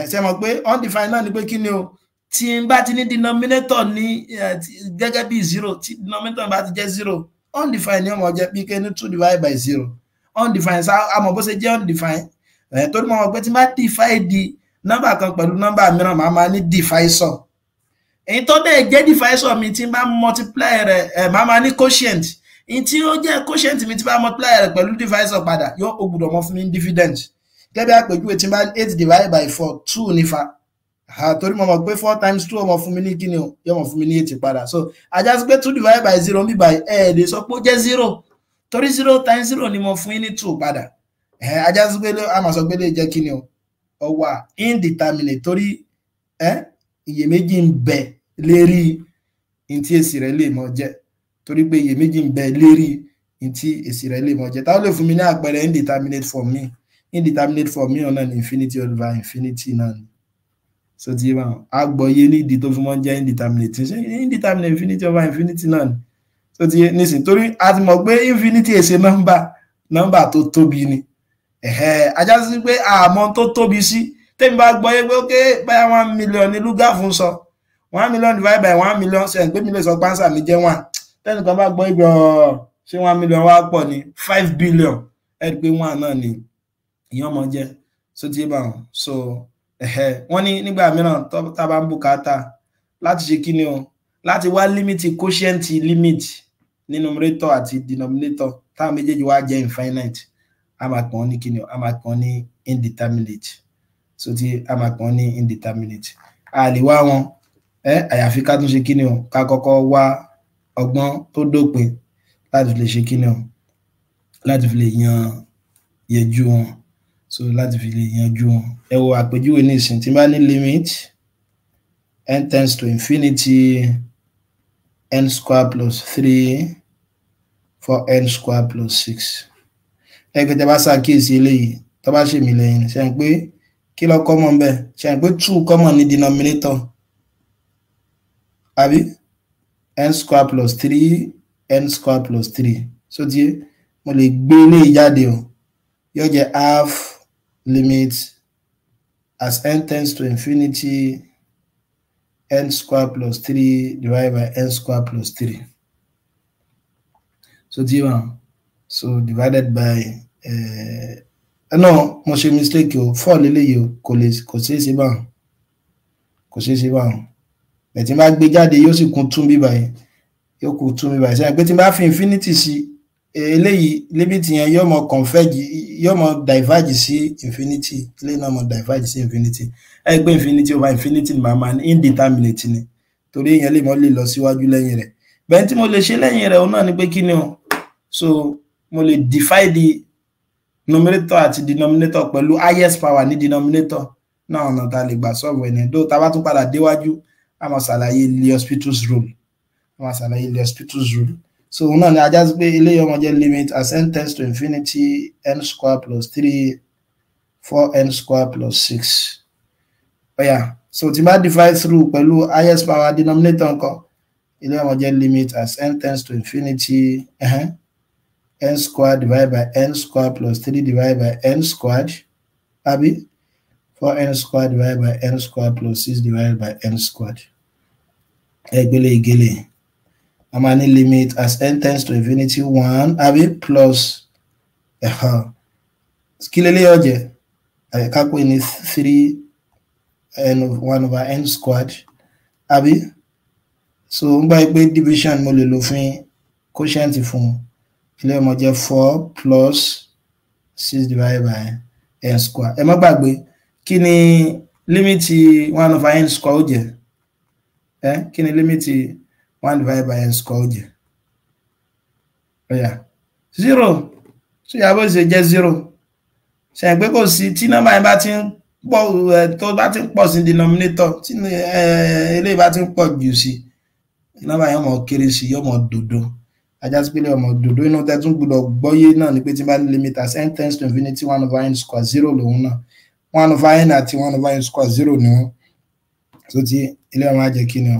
ṣe mọ̀ pé undefined náà ni pé kí ni o tí n bá ti ní denominator ní gẹ́gẹ́ bí 0 tí denominator bá ti jẹ́ 0 undefined ni ọmọ jẹ́ bí kí ní 2 divided by 0 undefined sá àmọ́ bó ṣe jẹ́ undefined torí mọ̀ pé tí má define di nọ́mbà kan pẹ̀lú nọ́mbà mìíràn máa ní divisor èyí tó dẹ̀ jẹ́ divisor mi tí n bá multiply rẹ̀ máa ní quotient èyí tí ó jẹ́ quotient mi tí bá multiply rẹ̀ pẹ̀lú divisor padà yóò ó gbọ́dọ̀ mọ́ fún mi dividend gẹ́gẹ́ bí àpèjúwe tí n bá 8 divided by 4 2 nífa torí mo mọ̀ pé 4 times 2 ọmọ fún mi ní kíni o yóò mọ̀ fún mi ní 8 padà so ajá sí pé 2 divided by 0 bí by lè sọ pé ó jẹ́ 0 torí 0 times 0 ni mo fún yín ní 2 padà ajá sí pé a máa sọ pé lè jẹ́ kíni o ó wà indeterminate torí iyèméjì ń bẹ lérí in tí èsì rẹ̀ lè mọ jẹ́ torí pé iyèméjì ń bẹ lérí in tí èsì rẹ̀ lè mọ jẹ́ táwọn lè fún mi ní àpẹẹrẹ indeterminate form mi indeterminate form mi ọ̀nà ní infinity over infinity náà ni so ti máa a gbọ́ yé ní ìdí tó fi mọ́ jẹ́ indeterminate infinity over infinity náà ni tó ti yé nísìn torí a ti mọ̀ pé infinity èsè nọ́mbà tó tóbi ni ajá sí pé àmọ́ tó tóbi sí tèmi bá gbọ́ yé pé ókè báyà 1 million ní lúgà fún sọ 1 million divided by 1 million ṣe ń pé mi lè sọ pánsà mi jẹ́ 1 tẹ́nìkan bá gbọ́ ìgbọ̀ ṣé 1 million wá pọ̀ ní 5 billion ẹ̀ pé 1 náà ni ìyẹn ọmọ jẹ́ so ti yé bá wọn so wọ́n ní nígbà mìíràn tá bá ń bùkátà láti ṣe kí ni o láti wá límìtì quotient limit ní numerator àti denominator táwọn méjèèjì wá jẹ́ infinite a máa pọ̀ ní kí ni o a máa pọ̀ ní indeterminate so tí a máa pọ̀ ní indeterminate a lè wá wọn àyàfi ká tún ṣe kí ni o ká kọ́kọ́ wá ọgbọ́n tó dópin láti fi lè ṣe kí ni o láti fi lè yanjú wọn so láti fi lè yanjú wọn ẹ wo àpèjúwe ní ìsìn tí bá ní limit n tends to infinity n square plus 3 for n square plus 6 ẹgbẹ́ tẹ́ bá ṣàkíyèsí eléyìí tó bá ṣe mí lẹ́yìn ṣe ń pé kí ló common bẹ́ẹ̀ ṣe ń pé 2 common ní denominator àbí n square plus 3 n square plus 3 so tí mo lè gbé eléyìí jáde o yóò jẹ́ half limit as n tends to infinity n square plus 3 divided by n square plus 3 so tí so divided by no mo ṣe mistake o 4 lélẹ́yìí o kò ṣeé ṣe báwọn tí n bá gbé jáde yóò sì kún tún bí báyìí yóò kún tún bí báyìí sẹ́yìn pé tí n bá fi infinity sí eléyìí limit yẹn yóò mọ converge yóò mọ diverge sí infinity eléyìí náà mọ diverge sí infinity ẹ gbé infinity over infinity ni màá ní indeterminate ni torí èèyàn lè mọ lè lọ síwájú lẹ́yìn rẹ̀ bẹ́ẹ̀ tí mo lè ṣe lẹ́yìn rẹ̀ òun náà ni pé kí ni o so mo lè divide numerator àti denominator pẹ̀lú highest power ní denominator náà ọ̀nà tá a lè gbà solve ẹni tó tá a bá tún padà déwájú a máa ṣàlàyé L'Hospital's rule so òun náà ni ajá sí pé eléyìí ọmọ jẹ́ limit as n tends to infinity n square plus 3 for n square plus 6 so tí bá divide through pẹ̀lú highest power denominator nǹkan eléyìí ọmọ jẹ́ limit as n tends to infinity n squared divided by n squared plus 3 divided by n squared àbí 4n squared divided by n squared plus 6 divided by n squared ẹgbẹ́lẹ̀ ìgẹ́lẹ̀ a máa ní limit as n tends to infinity 1 àbí plus kí lélẹ́ ọjẹ́ kápẹ́ ní 3 1 over n squared àbí so ń gbá pé division mo lè lò fún quotient fún ilé ọmọ jẹ́ 4 plus 6 divided by n squared ẹ má gbàgbé kí ni límìtì 1 over n square ó jẹ́ kí ni límìtì 1 divided by n square ó jẹ́ 0 so yàbọ̀ ṣe jẹ́ 0 ṣe pé kò sí tí nọ́mbà yẹn bá ti ń pọ̀ tó bá ti ń pọ̀ sí denominator tí eléyìí bá ti ń pọ̀ jù sí nọ́mbà yẹn mọ̀ kéré sí yóò mọ̀ dòdò ajá sí pé ọmọ dòdò inú tẹ́tún gbọ́dọ̀ gbọ́yé náà ni pé tí bá ní limit as n tends to infinity 1 over n square 0 lòun náà 1 over n àti 1 over n square 0 ni wọ́n so tí ilé ọmọ ajẹ́ kí ni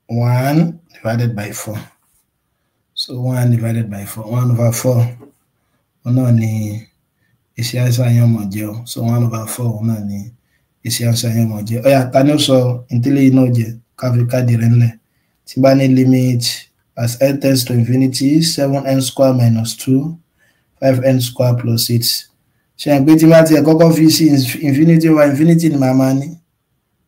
1 divided by 4 so 1 divided by 4 1 over 4 òun náà ni iṣẹ́ àṣà yẹn mọ̀ jẹ́ o so 1 over 4 òun náà ni iṣẹ́ àṣà yẹn mọ̀ jẹ́ ta ni ó sọ ìtẹ́lẹ̀ yìí náà jẹ́ káfíńkàdì rẹ̀ ńlẹ̀ tí bá ní limit as n tends to infinity 7n square minus 2 5n square plus 8 ṣe ń pé tí bá ti ẹ̀ kọ́kọ́ fi sí infinity over infinity ni màá ní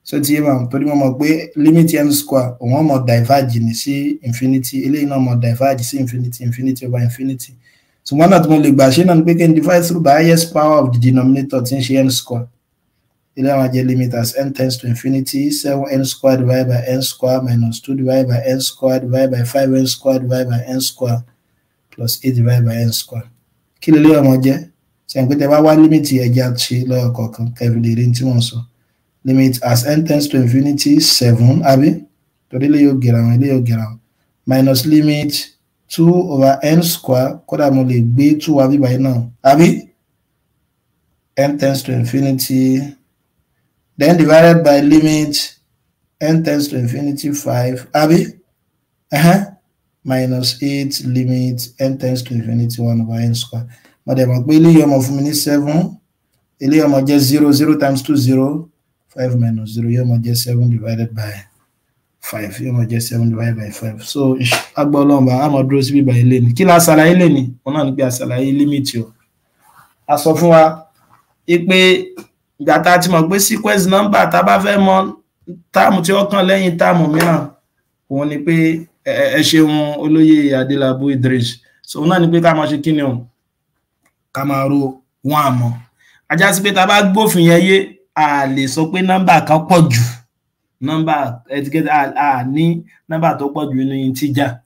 so tí yé máa torí mo mọ̀ pé limit n square òun mọ̀ diverge ní sí infinity eléyìí náà mọ̀ diverge sí infinity over infinity ṣùgbọ́n náà tí mo lè gbà ṣe náà ni pé kí n divide through by highest power of the denominator tí ń ṣe n square ilé àwọn jẹ́ limit as n tends to infinity 7n square divided by n square minus 2 divided by n square divided by 5n square divided by n square plus 8 divided by n square kí lè lé ọmọ jẹ́ ṣe ń pé tẹ́ bá wá limit ẹja ṣe lọ́yọ̀ kọ̀ọ̀kan kẹfì lè rí tí wọ́n sọ limit as n tends to infinity 7 àbí torí ilé yóò gẹ̀rẹ̀ àwọn minus limit 2 over n square kódà mo lè gbé 2 wá bí báyìí náà àbí n tends to infinity then divided by limit n tends to infinity 5 àbí minus 8 limit n tends to infinity 1 over n square. Mo dẹ̀ mọ̀ pé eléyìí ọmọ fún mi ní 7, eléyìí ọmọ jẹ́ 0, 0 times 2 0, 5 minus 0 yóò mọ̀ jẹ́ 7 divided by 5 yóò mọ̀ jẹ́ 7 divided by 5. So agbọ́ ọlọ́mọba a mọ̀ dúró sí bíbá ilé ni kí la ṣàlàyé lè ní wọn náà ní pé a ṣàlàyé limit o. A sọ fún wa pé ìgbà tá a ti mọ̀ pé sequence number tá a bá fẹ́ mọ̀ táàmù tí ó kàn lẹ́yìn táàmù mìíràn òun ni pé ẹ ṣeun olóyè Adélabú Idris. So òun náà ni pé ká máa ṣe kí ni o ká máa ro wọn àmọ́ ajá sí pé tá a bá gbófin yẹn yé a lè sọ pé nọ́mbà kan pọ̀ jù nọ́mbà etiquette a ní nọ́mbà tó pọ̀ jù nínú integer.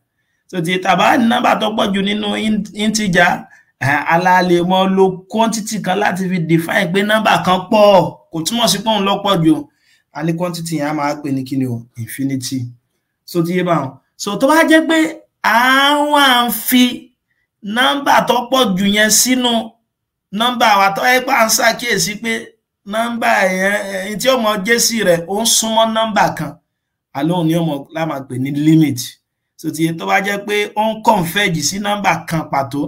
So tí tá a bá ní nọ́mbà tó pọ̀ jù nínú integer alálẹ̀ mọ́ lo quantity kan láti fi define pé nọ́mbà kan pọ̀ kò túmọ̀ sí pé òun ló pọ̀ jù a ní quantity yẹn a máa pè ní kí ni o infinity. So tí yé bá wọn so tó bá jẹ́ pé àwọn à ń fi nọ́mbà tó pọ̀ jù yẹn sínú nọ́mbà wa tó yẹ pé à ń ṣàkíyèsí pé nọ́mbà yẹn tí ó mọ jésì rẹ̀ ó ń súnmọ́ nọ́mbà kan àlóhùn ni ó mọ la máa pè ní limit. So tí tó bá jẹ́ pé ó ń converge sí nọ́mbà kan pàtó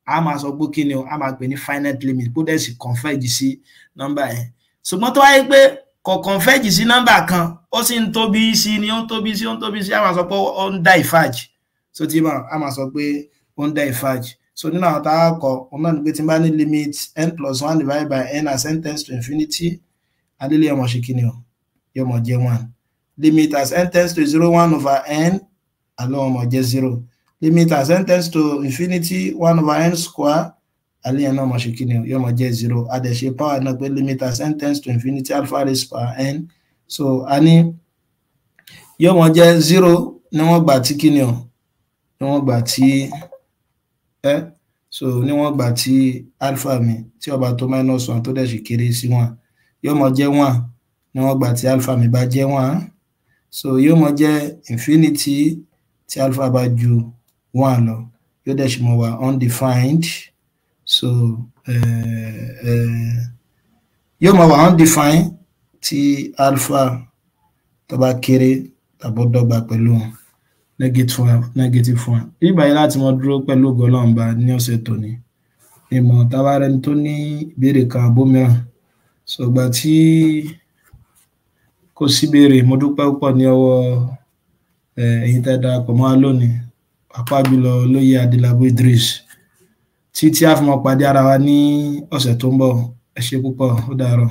a máa sọ pé kí ni o a máa pè ní finite limit kó dẹ̀ sì converge sí nọ́mbà yẹn. Ṣùgbọ́n tó bá yẹ pé kò converge sí nọ́mbà kan ó sì ń tóbi sí ni ó ń tóbi sí a máa sọ pé ó ń diverge. So tí a máa sọ pé ó ń diverge. So nínú àwọn tá a kọ òun náà ni pé tí n bá ní limit n plus 1 divided by n as n tends to infinity adélé ọmọ ṣe kí ni o yóò mọ jẹ́ 1. Limit as n tends to 0 1 over n àlọ́ ọmọ jẹ́ 0. Limit as n tends to infinity 1 over n square alẹ́ yẹn náà mọ̀ ṣe kí ni o yóò mọ̀ jẹ́ 0. Adẹ̀ṣe power náà pé limit as n tends to infinity alpha raised power n. So a ní yóò mọ̀ jẹ́ 0 ní wọ́n gbà tí kí ni o ní wọ́n gbà tí so ní wọ́n gbà tí alpha mi tí ó bá tó -1 tó dẹ̀ sì kéré sí 1 yóò mọ̀ jẹ́ 1 ní wọ́n gbà tí alpha mi bá jẹ́ 1. So yóò mọ̀ jẹ́ infinity tí alpha bá ju 1 lọ yóò dẹ̀ sì mọ̀ wá undefined. So yóò mọ̀ wá undefined tí alpha tó bá kéré tàbí dọ́gba pẹ̀lú negative 1. Ìgbà yìí láti mọ dúró pẹ̀lú ògo Ọlọ́run bá ní ọ̀sẹ̀ tòní ìmọ̀ tabarẹni tó ní ìbéèrè kan àbómìíràn. So ìgbà tí kò sí ìbéèrè mo dúpẹ́ púpọ̀ ní ọwọ́ ẹ̀yin tẹ́ darapọ̀ mọ́ wa lónìí pàápàá jùlọ olóyè Adélabú Idris tí a fi mọ pàdé ara wa ní ọ̀sẹ̀ tó ń bọ̀ ẹ ṣé púpọ̀ ó dàárọ̀.